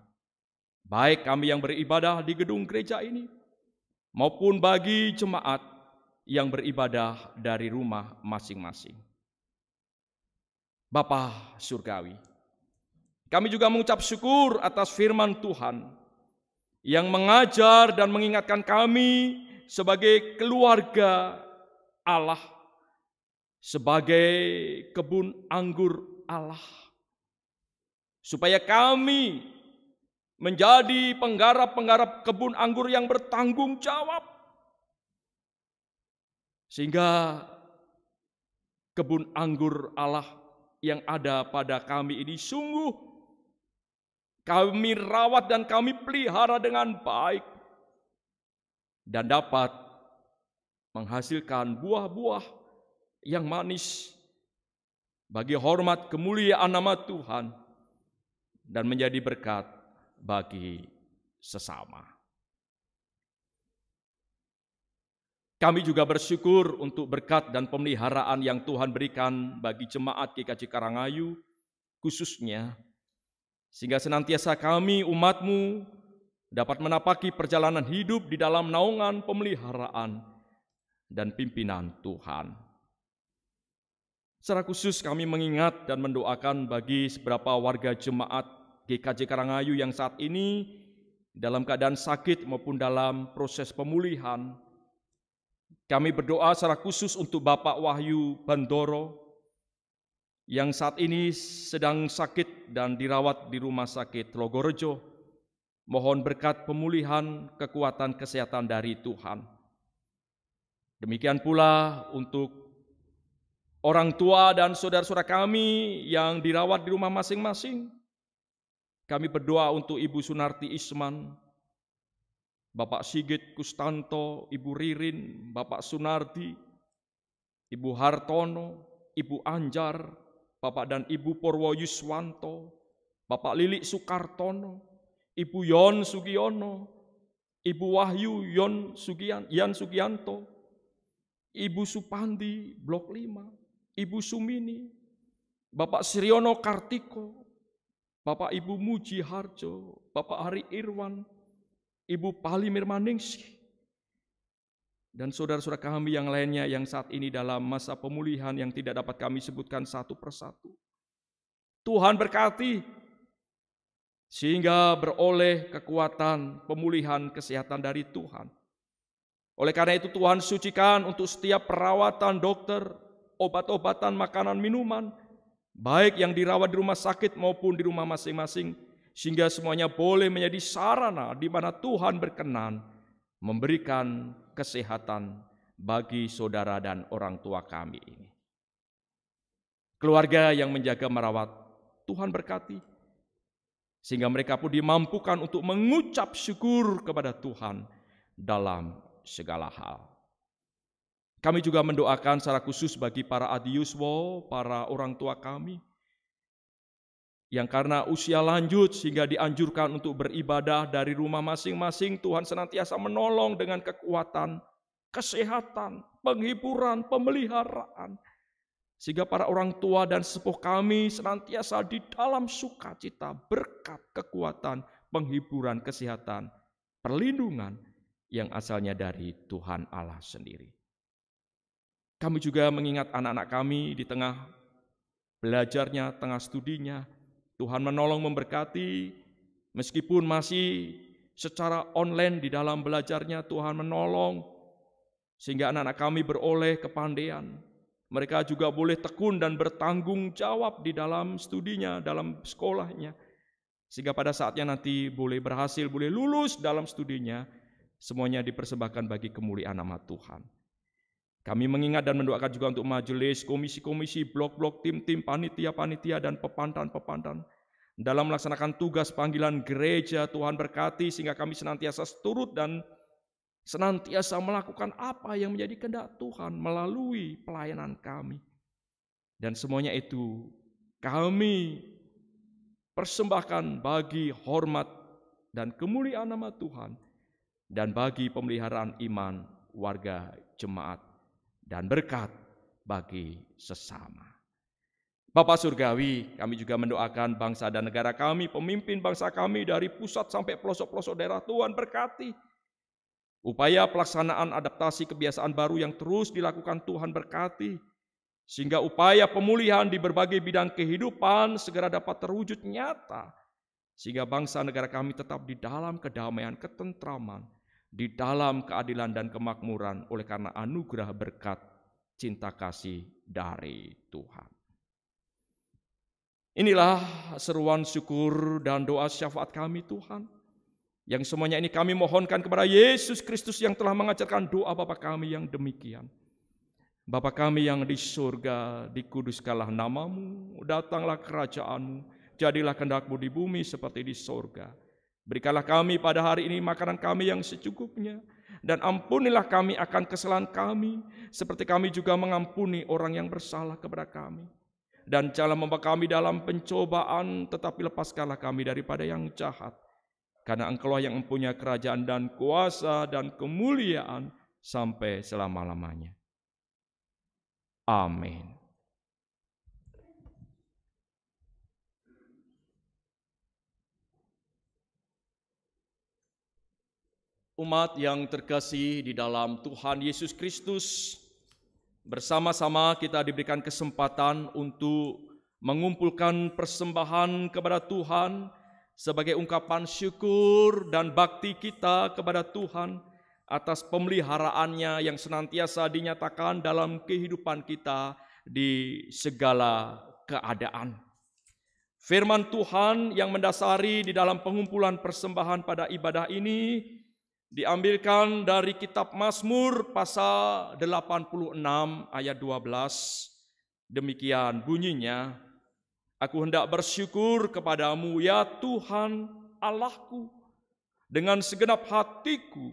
Baik kami yang beribadah di gedung gereja ini maupun bagi jemaat yang beribadah dari rumah masing-masing. Bapa Surgawi, kami juga mengucap syukur atas firman Tuhan yang mengajar dan mengingatkan kami sebagai keluarga Allah, sebagai kebun anggur Allah, supaya kami menjadi penggarap-penggarap kebun anggur yang bertanggung jawab. Sehingga kebun anggur Allah yang ada pada kami ini sungguh kami rawat dan kami pelihara dengan baik. Dan dapat menghasilkan buah-buah yang manis bagi hormat kemuliaan nama Tuhan dan menjadi berkat bagi sesama. Kami juga bersyukur untuk berkat dan pemeliharaan yang Tuhan berikan bagi jemaat GKJ Karangayu khususnya, sehingga senantiasa kami umat-Mu dapat menapaki perjalanan hidup di dalam naungan pemeliharaan dan pimpinan Tuhan. Secara khusus kami mengingat dan mendoakan bagi beberapa warga jemaat GKJ Karangayu yang saat ini dalam keadaan sakit maupun dalam proses pemulihan. Kami berdoa secara khusus untuk Bapak Wahyu Bandoro yang saat ini sedang sakit dan dirawat di Rumah Sakit Logorejo. Mohon berkat pemulihan, kekuatan kesehatan dari Tuhan. Demikian pula untuk orang tua dan saudara-saudara kami yang dirawat di rumah masing-masing. Kami berdoa untuk Ibu Sunarti Isman, Bapak Sigit Kustanto, Ibu Ririn, Bapak Sunardi, Ibu Hartono, Ibu Anjar, Bapak dan Ibu Purwo Yuswanto, Bapak Lilik Sukartono, Ibu Yon Sugiono, Ibu Wahyu Yan Sugianto, Ibu Supandi Blok 5, Ibu Sumini, Bapak Siriono Kartiko, Bapak Ibu Muji Harjo, Bapak Hari Irwan, Ibu Pali Mirmaningsih, dan saudara-saudara kami yang lainnya yang saat ini dalam masa pemulihan yang tidak dapat kami sebutkan satu persatu. Tuhan berkati sehingga beroleh kekuatan pemulihan kesehatan dari Tuhan. Oleh karena itu Tuhan sucikan untuk setiap perawatan dokter, obat-obatan, makanan, minuman, baik yang dirawat di rumah sakit maupun di rumah masing-masing, sehingga semuanya boleh menjadi sarana di mana Tuhan berkenan memberikan kesehatan bagi saudara dan orang tua kami ini. Keluarga yang menjaga merawat, Tuhan berkati, sehingga mereka pun dimampukan untuk mengucap syukur kepada Tuhan dalam segala hal. Kami juga mendoakan secara khusus bagi para adiuswo, para orang tua kami, yang karena usia lanjut sehingga dianjurkan untuk beribadah dari rumah masing-masing. Tuhan senantiasa menolong dengan kekuatan, kesehatan, penghiburan, pemeliharaan. Sehingga para orang tua dan sepuh kami senantiasa di dalam sukacita, berkat, kekuatan, penghiburan, kesehatan, perlindungan yang asalnya dari Tuhan Allah sendiri. Kami juga mengingat anak-anak kami di tengah belajarnya, tengah studinya. Tuhan menolong memberkati, meskipun masih secara online di dalam belajarnya, Tuhan menolong sehingga anak-anak kami beroleh kepandaian. Mereka juga boleh tekun dan bertanggung jawab di dalam studinya, dalam sekolahnya. Sehingga pada saatnya nanti boleh berhasil, boleh lulus dalam studinya, semuanya dipersembahkan bagi kemuliaan nama Tuhan. Kami mengingat dan mendoakan juga untuk majelis, komisi-komisi, blok-blok, tim-tim, panitia-panitia, dan pepantan-pepantan. Dalam melaksanakan tugas panggilan gereja, Tuhan berkati sehingga kami senantiasa turut dan senantiasa melakukan apa yang menjadi kehendak Tuhan melalui pelayanan kami. Dan semuanya itu kami persembahkan bagi hormat dan kemuliaan nama Tuhan dan bagi pemeliharaan iman warga jemaat dan berkat bagi sesama. Bapa Surgawi, kami juga mendoakan bangsa dan negara kami, pemimpin bangsa kami dari pusat sampai pelosok-pelosok daerah. Tuhan berkati upaya pelaksanaan adaptasi kebiasaan baru yang terus dilakukan. Tuhan berkati sehingga upaya pemulihan di berbagai bidang kehidupan segera dapat terwujud nyata, sehingga bangsa negara kami tetap di dalam kedamaian, ketentraman, di dalam keadilan dan kemakmuran oleh karena anugerah berkat cinta kasih dari Tuhan. Inilah seruan syukur dan doa syafaat kami Tuhan, yang semuanya ini kami mohonkan kepada Yesus Kristus yang telah mengajarkan doa Bapa kami yang demikian. Bapa kami yang di surga, dikuduskanlah namamu, datanglah kerajaanmu, jadilah kehendak-Mu di bumi seperti di surga. Berikanlah kami pada hari ini makanan kami yang secukupnya, dan ampunilah kami akan kesalahan kami, seperti kami juga mengampuni orang yang bersalah kepada kami. Dan janganlah membawa kami dalam pencobaan, tetapi lepaskanlah kami daripada yang jahat. Karena Engkaulah yang mempunyai kerajaan dan kuasa dan kemuliaan sampai selama-lamanya. Amin. Umat yang terkasih di dalam Tuhan Yesus Kristus, Bersama-sama kita diberikan kesempatan untuk mengumpulkan persembahan kepada Tuhan sebagai ungkapan syukur dan bakti kita kepada Tuhan atas pemeliharaannya yang senantiasa dinyatakan dalam kehidupan kita di segala keadaan. Firman Tuhan yang mendasari di dalam pengumpulan persembahan pada ibadah ini diambilkan dari kitab Mazmur pasal 86 ayat 12. Demikian bunyinya, "Aku hendak bersyukur kepadamu ya Tuhan Allahku dengan segenap hatiku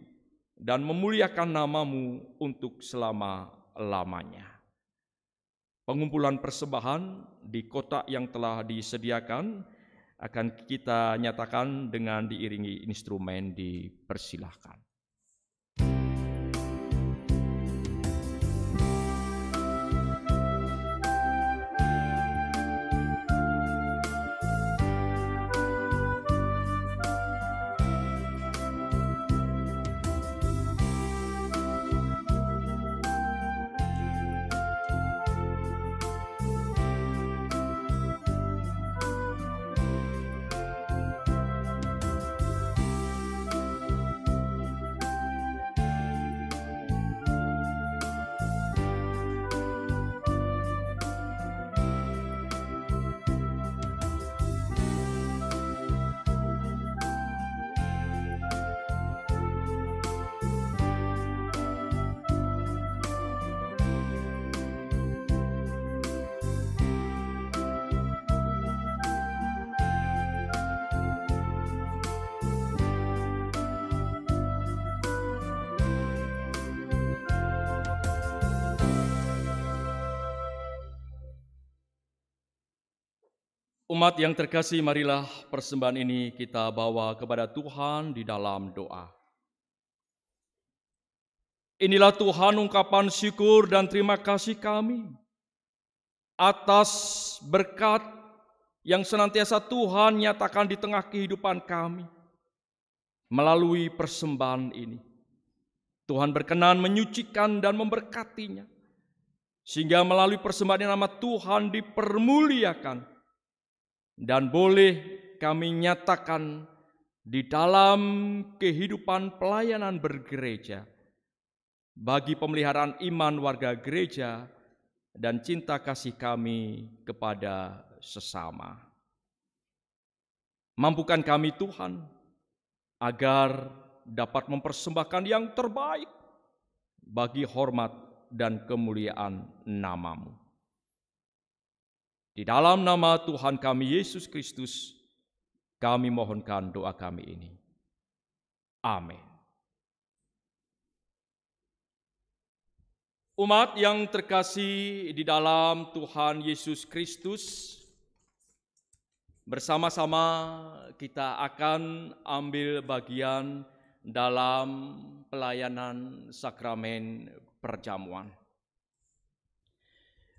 dan memuliakan namamu untuk selama-lamanya." Pengumpulan persembahan di kotak yang telah disediakan akan kita nyatakan dengan diiringi instrumen, dipersilahkan. Umat yang terkasih, marilah persembahan ini kita bawa kepada Tuhan di dalam doa. Inilah Tuhan ungkapan syukur dan terima kasih kami atas berkat yang senantiasa Tuhan nyatakan di tengah kehidupan kami. Melalui persembahan ini, Tuhan berkenan menyucikan dan memberkatinya, sehingga melalui persembahan ini nama Tuhan dipermuliakan, dan boleh kami nyatakan di dalam kehidupan pelayanan bergereja bagi pemeliharaan iman warga gereja dan cinta kasih kami kepada sesama. Mampukan kami Tuhan agar dapat mempersembahkan yang terbaik bagi hormat dan kemuliaan nama-Mu. Di dalam nama Tuhan kami Yesus Kristus, kami mohonkan doa kami ini. Amin. Umat yang terkasih di dalam Tuhan Yesus Kristus, bersama-sama kita akan ambil bagian dalam pelayanan sakramen perjamuan.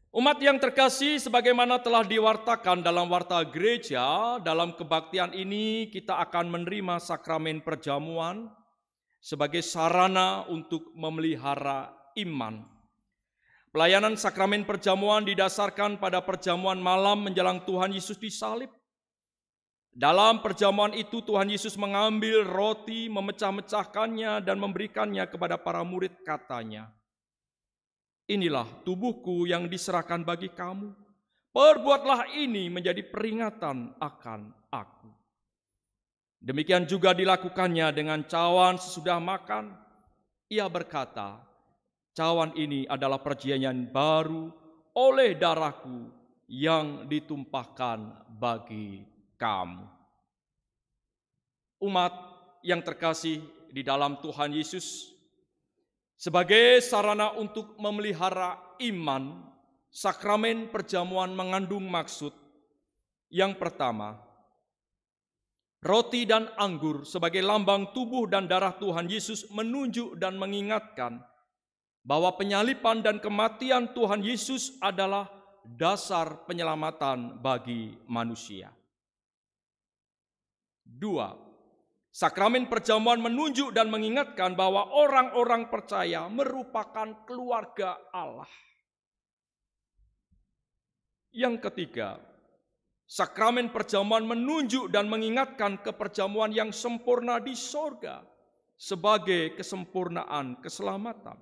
Umat yang terkasih, sebagaimana telah diwartakan dalam warta gereja, dalam kebaktian ini kita akan menerima sakramen perjamuan sebagai sarana untuk memelihara iman. Pelayanan sakramen perjamuan didasarkan pada perjamuan malam menjelang Tuhan Yesus disalib. Dalam perjamuan itu Tuhan Yesus mengambil roti, memecah-mecahkannya dan memberikannya kepada para murid, katanya, "Inilah tubuhku yang diserahkan bagi kamu. Perbuatlah ini menjadi peringatan akan aku." Demikian juga dilakukannya dengan cawan sesudah makan. Ia berkata, "Cawan ini adalah perjanjian baru oleh darahku yang ditumpahkan bagi kamu." Umat yang terkasih di dalam Tuhan Yesus, sebagai sarana untuk memelihara iman, sakramen perjamuan mengandung maksud. Yang pertama, roti dan anggur sebagai lambang tubuh dan darah Tuhan Yesus menunjuk dan mengingatkan bahwa penyaliban dan kematian Tuhan Yesus adalah dasar penyelamatan bagi manusia. 2. Sakramen perjamuan menunjuk dan mengingatkan bahwa orang-orang percaya merupakan keluarga Allah. Yang ketiga, sakramen perjamuan menunjuk dan mengingatkan keperjamuan yang sempurna di sorga sebagai kesempurnaan keselamatan.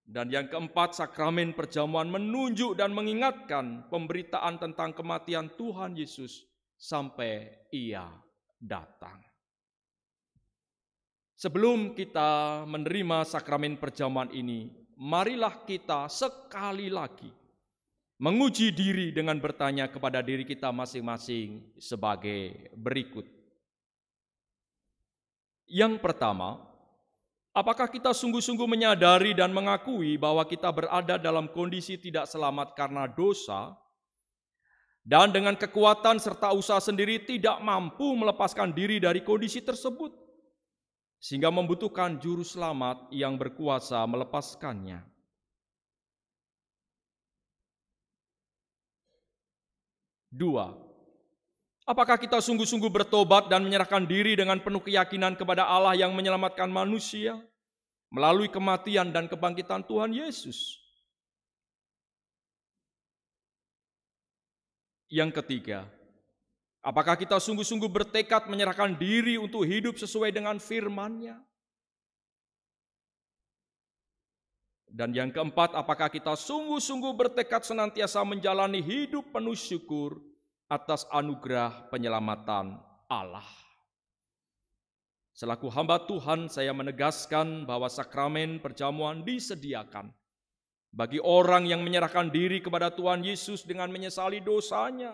Dan yang keempat, sakramen perjamuan menunjuk dan mengingatkan pemberitaan tentang kematian Tuhan Yesus sampai Ia datang. Sebelum kita menerima sakramen perjamuan ini, marilah kita sekali lagi menguji diri dengan bertanya kepada diri kita masing-masing sebagai berikut. Yang pertama, apakah kita sungguh-sungguh menyadari dan mengakui bahwa kita berada dalam kondisi tidak selamat karena dosa, dan dengan kekuatan serta usaha sendiri tidak mampu melepaskan diri dari kondisi tersebut, sehingga membutuhkan juru selamat yang berkuasa melepaskannya? Dua, apakah kita sungguh-sungguh bertobat dan menyerahkan diri dengan penuh keyakinan kepada Allah yang menyelamatkan manusia melalui kematian dan kebangkitan Tuhan Yesus? Yang ketiga, apakah kita sungguh-sungguh bertekad menyerahkan diri untuk hidup sesuai dengan firman-Nya? Dan yang keempat, apakah kita sungguh-sungguh bertekad senantiasa menjalani hidup penuh syukur atas anugerah penyelamatan Allah? Selaku hamba Tuhan, saya menegaskan bahwa sakramen perjamuan disediakan bagi orang yang menyerahkan diri kepada Tuhan Yesus dengan menyesali dosanya,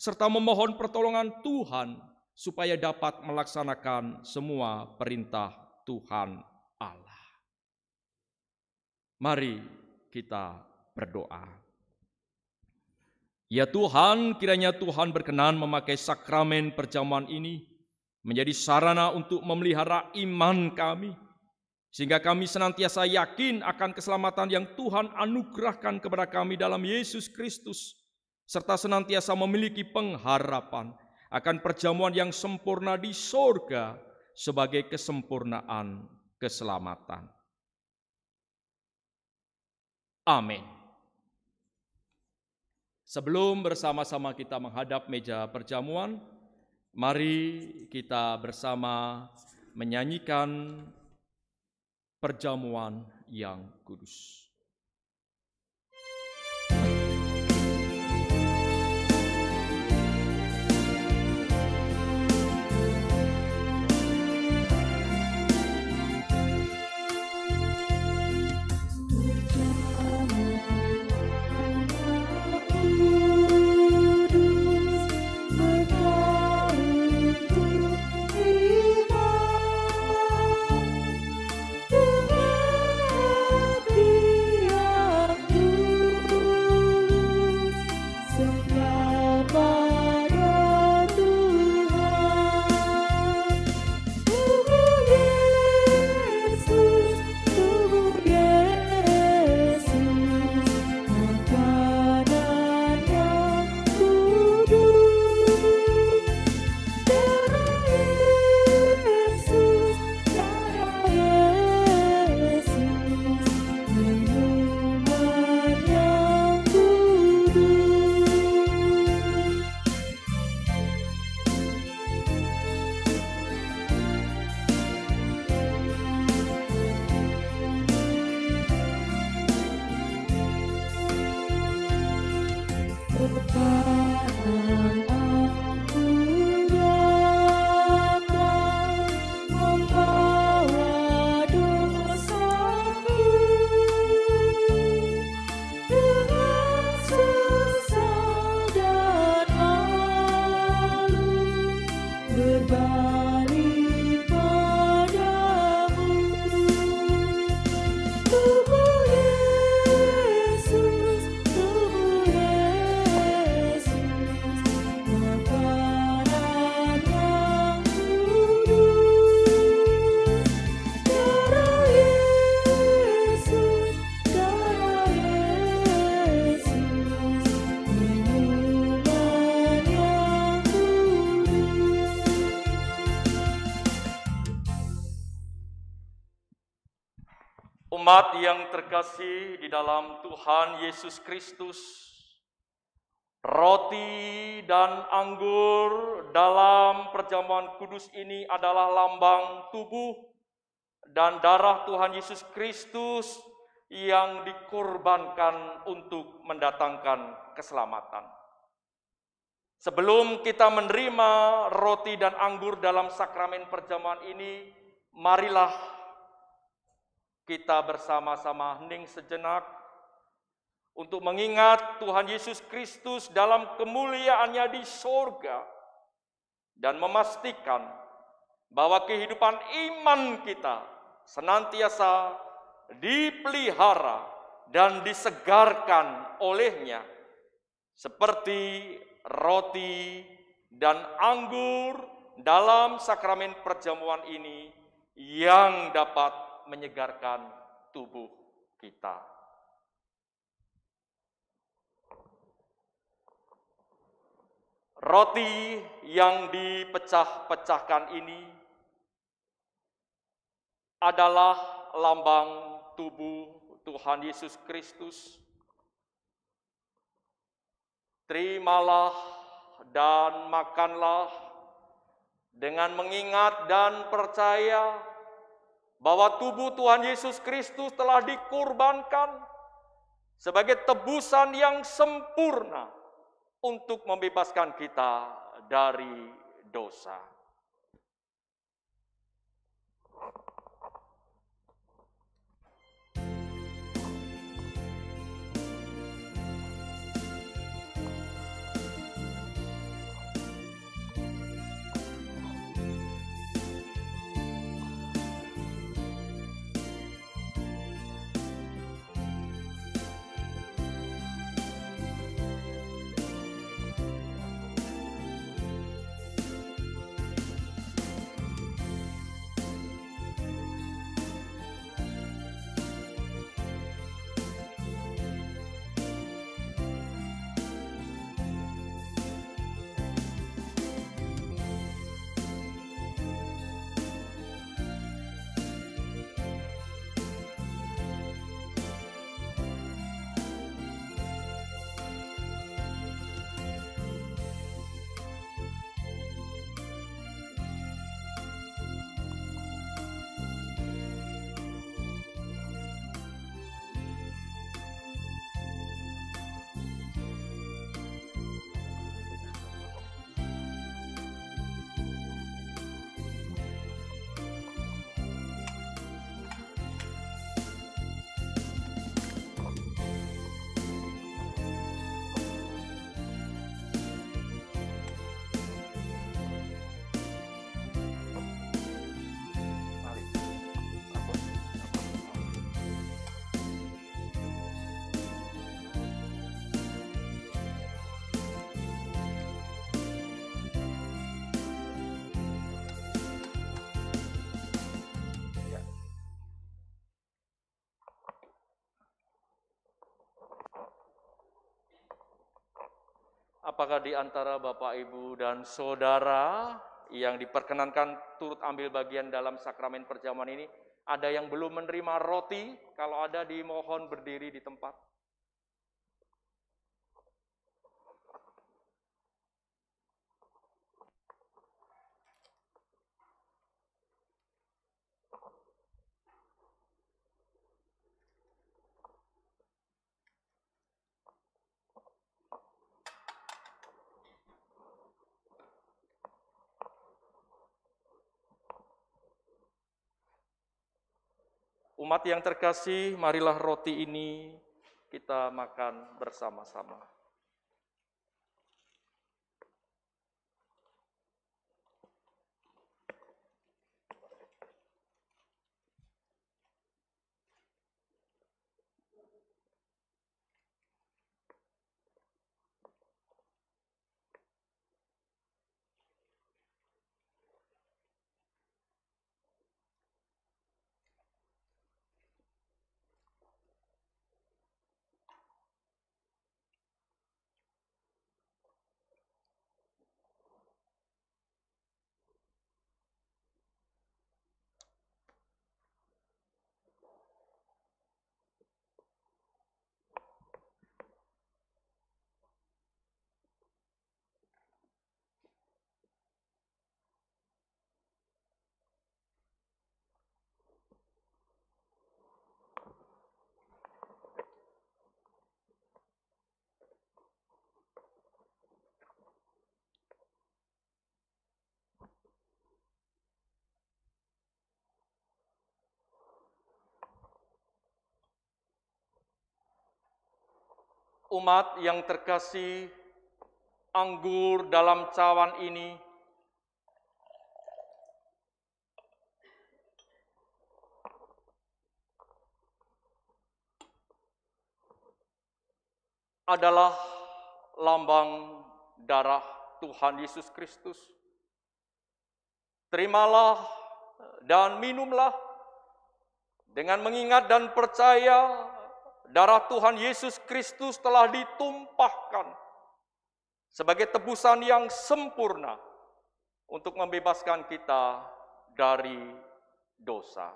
serta memohon pertolongan Tuhan supaya dapat melaksanakan semua perintah Tuhan Allah. Mari kita berdoa. Ya Tuhan, kiranya Tuhan berkenan memakai sakramen perjamuan ini menjadi sarana untuk memelihara iman kami, sehingga kami senantiasa yakin akan keselamatan yang Tuhan anugerahkan kepada kami dalam Yesus Kristus, serta senantiasa memiliki pengharapan akan perjamuan yang sempurna di sorga sebagai kesempurnaan keselamatan. Amin. Sebelum bersama-sama kita menghadap meja perjamuan, mari kita bersama menyanyikan perjamuan yang kudus. Umat yang terkasih di dalam Tuhan Yesus Kristus, roti dan anggur dalam perjamuan kudus ini adalah lambang tubuh dan darah Tuhan Yesus Kristus yang dikorbankan untuk mendatangkan keselamatan. Sebelum kita menerima roti dan anggur dalam sakramen perjamuan ini, marilah kita bersama-sama hening sejenak untuk mengingat Tuhan Yesus Kristus dalam kemuliaannya di sorga dan memastikan bahwa kehidupan iman kita senantiasa dipelihara dan disegarkan olehnya seperti roti dan anggur dalam sakramen perjamuan ini yang dapat menyegarkan tubuh kita. Roti yang dipecah-pecahkan ini adalah lambang tubuh Tuhan Yesus Kristus. Terimalah dan makanlah dengan mengingat dan percaya bahwa tubuh Tuhan Yesus Kristus telah dikorbankan sebagai tebusan yang sempurna untuk membebaskan kita dari dosa. Apakah di antara Bapak, Ibu, dan Saudara yang diperkenankan turut ambil bagian dalam sakramen perjamuan ini, ada yang belum menerima roti? Kalau ada, dimohon berdiri di tempat. Umat yang terkasih, marilah roti ini kita makan bersama-sama. Umat yang terkasih, anggur dalam cawan ini adalah lambang darah Tuhan Yesus Kristus. Terimalah dan minumlah dengan mengingat dan percaya darah Tuhan Yesus Kristus telah ditumpahkan sebagai tebusan yang sempurna untuk membebaskan kita dari dosa.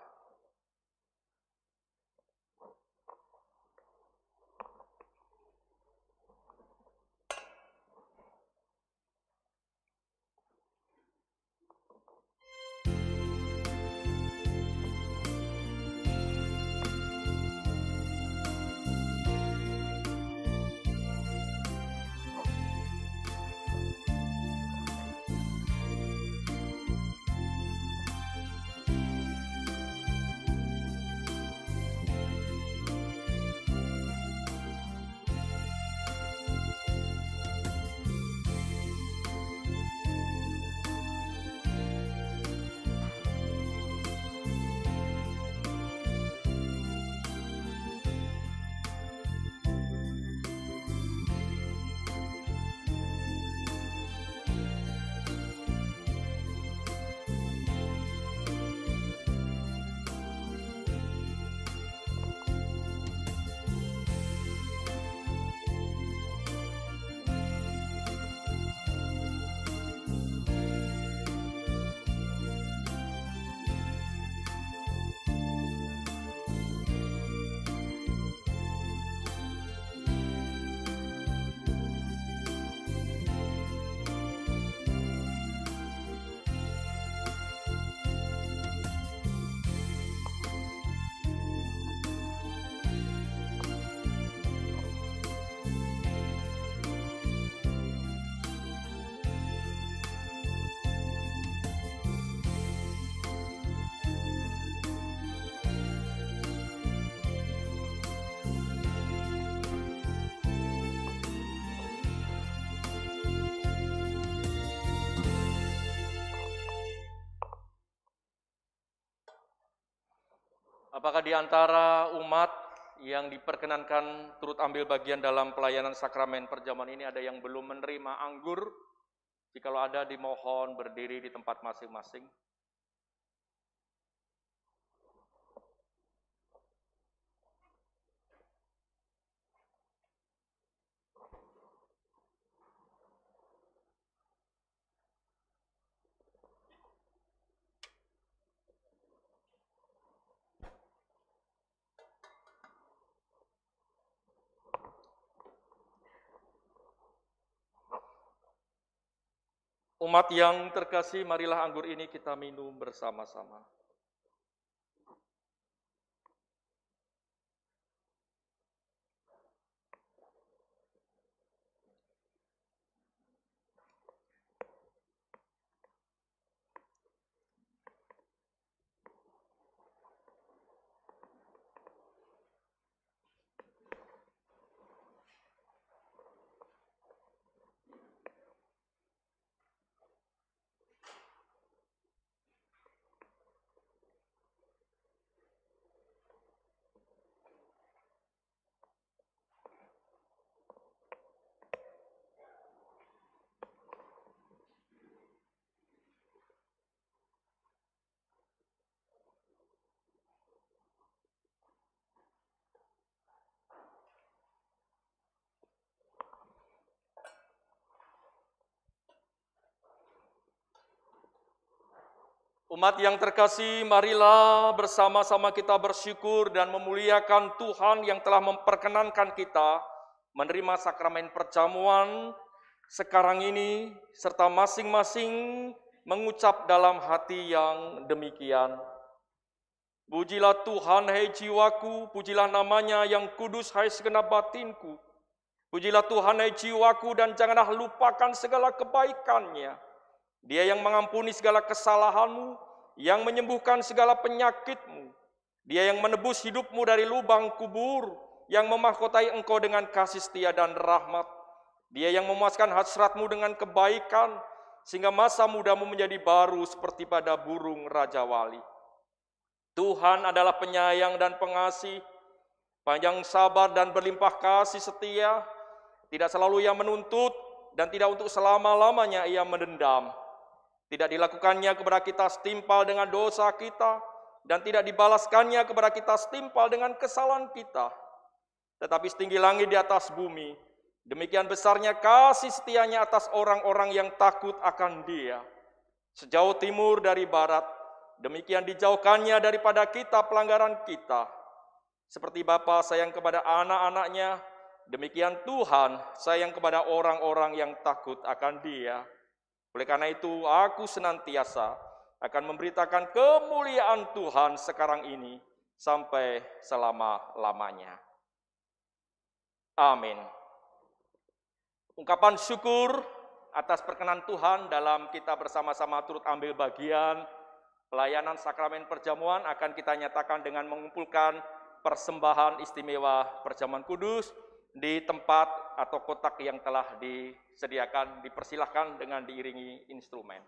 Apakah di antara umat yang diperkenankan turut ambil bagian dalam pelayanan sakramen perjamuan ini ada yang belum menerima anggur? Jikalau ada, dimohon berdiri di tempat masing-masing. Umat yang terkasih, marilah anggur ini kita minum bersama-sama. Umat yang terkasih, marilah bersama-sama kita bersyukur dan memuliakan Tuhan yang telah memperkenankan kita menerima sakramen perjamuan sekarang ini, serta masing-masing mengucap dalam hati yang demikian. Pujilah Tuhan, hai jiwaku, pujilah namanya yang kudus, hai segenap batinku. Pujilah Tuhan, hai jiwaku, dan janganlah lupakan segala kebaikannya. Dia yang mengampuni segala kesalahanmu, yang menyembuhkan segala penyakitmu. Dia yang menebus hidupmu dari lubang kubur, yang memahkotai engkau dengan kasih setia dan rahmat. Dia yang memuaskan hasratmu dengan kebaikan, sehingga masa mudamu menjadi baru seperti pada burung Raja Wali. Tuhan adalah penyayang dan pengasih, panjang sabar dan berlimpah kasih setia, tidak selalu ia menuntut, dan tidak untuk selama-lamanya ia mendendam. Tidak dilakukannya kepada kita setimpal dengan dosa kita, dan tidak dibalaskannya kepada kita setimpal dengan kesalahan kita. Tetapi setinggi langit di atas bumi, demikian besarnya kasih setianya atas orang-orang yang takut akan Dia. Sejauh timur dari barat, demikian dijauhkannya daripada kita pelanggaran kita. Seperti Bapa sayang kepada anak-anaknya, demikian Tuhan sayang kepada orang-orang yang takut akan Dia. Oleh karena itu, aku senantiasa akan memberitakan kemuliaan Tuhan sekarang ini sampai selama-lamanya. Amin. Ungkapan syukur atas perkenan Tuhan dalam kita bersama-sama turut ambil bagian pelayanan sakramen perjamuan akan kita nyatakan dengan mengumpulkan persembahan istimewa perjamuan kudus di tempat atau kotak yang telah disediakan. Dipersilahkan dengan diiringi instrumen.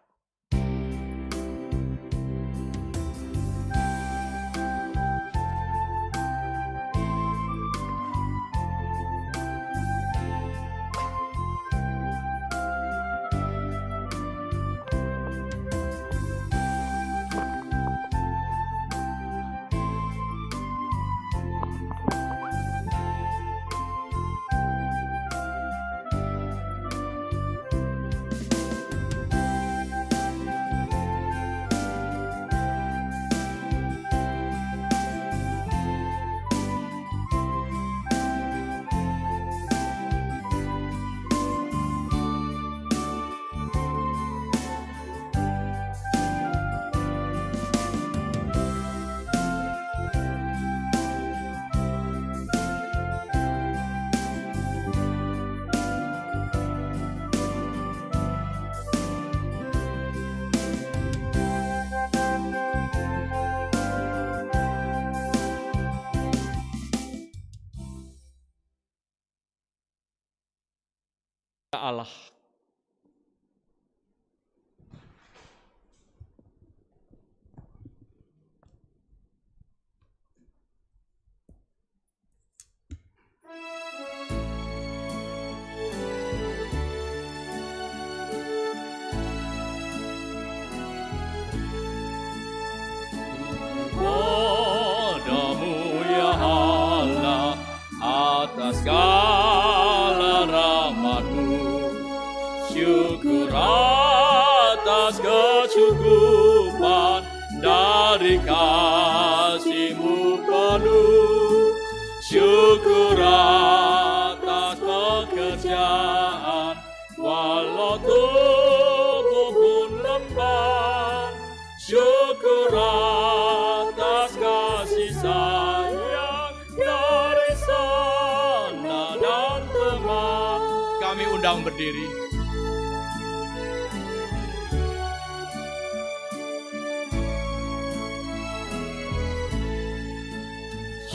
Allah. Padamu ya Allah, atas segala rahmat-Mu, syukur atas kecukupan dari kasih-Mu penuh, syukur atas pekerjaan walau tubuh pun lemah, syukur atas kasih sayang dari sana dan teman. Kami undang berdiri.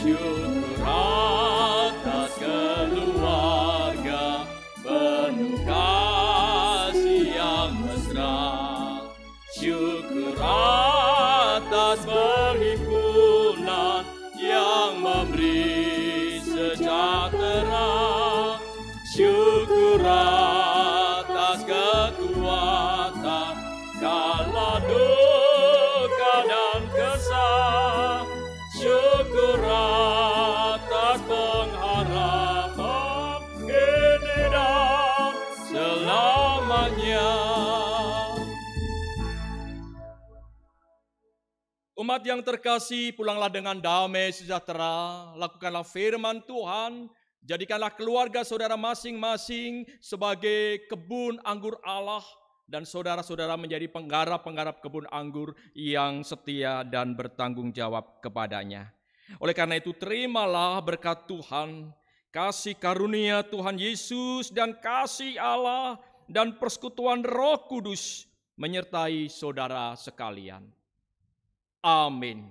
Syukur atas keluarga penuh kasih yang mesra, syukur atas perhimpunan yang memberi sejahtera, syukur atas kekuatan kala duka dan kesah, syukur atas pengharapan kini dan selamanya. Umat yang terkasih, pulanglah dengan damai sejahtera, lakukanlah firman Tuhan, jadikanlah keluarga saudara masing-masing sebagai kebun anggur Allah, dan saudara-saudara menjadi penggarap-penggarap kebun anggur yang setia dan bertanggung jawab kepadanya. Oleh karena itu, terimalah berkat Tuhan, kasih karunia Tuhan Yesus dan kasih Allah dan persekutuan Roh Kudus menyertai saudara sekalian. Amin.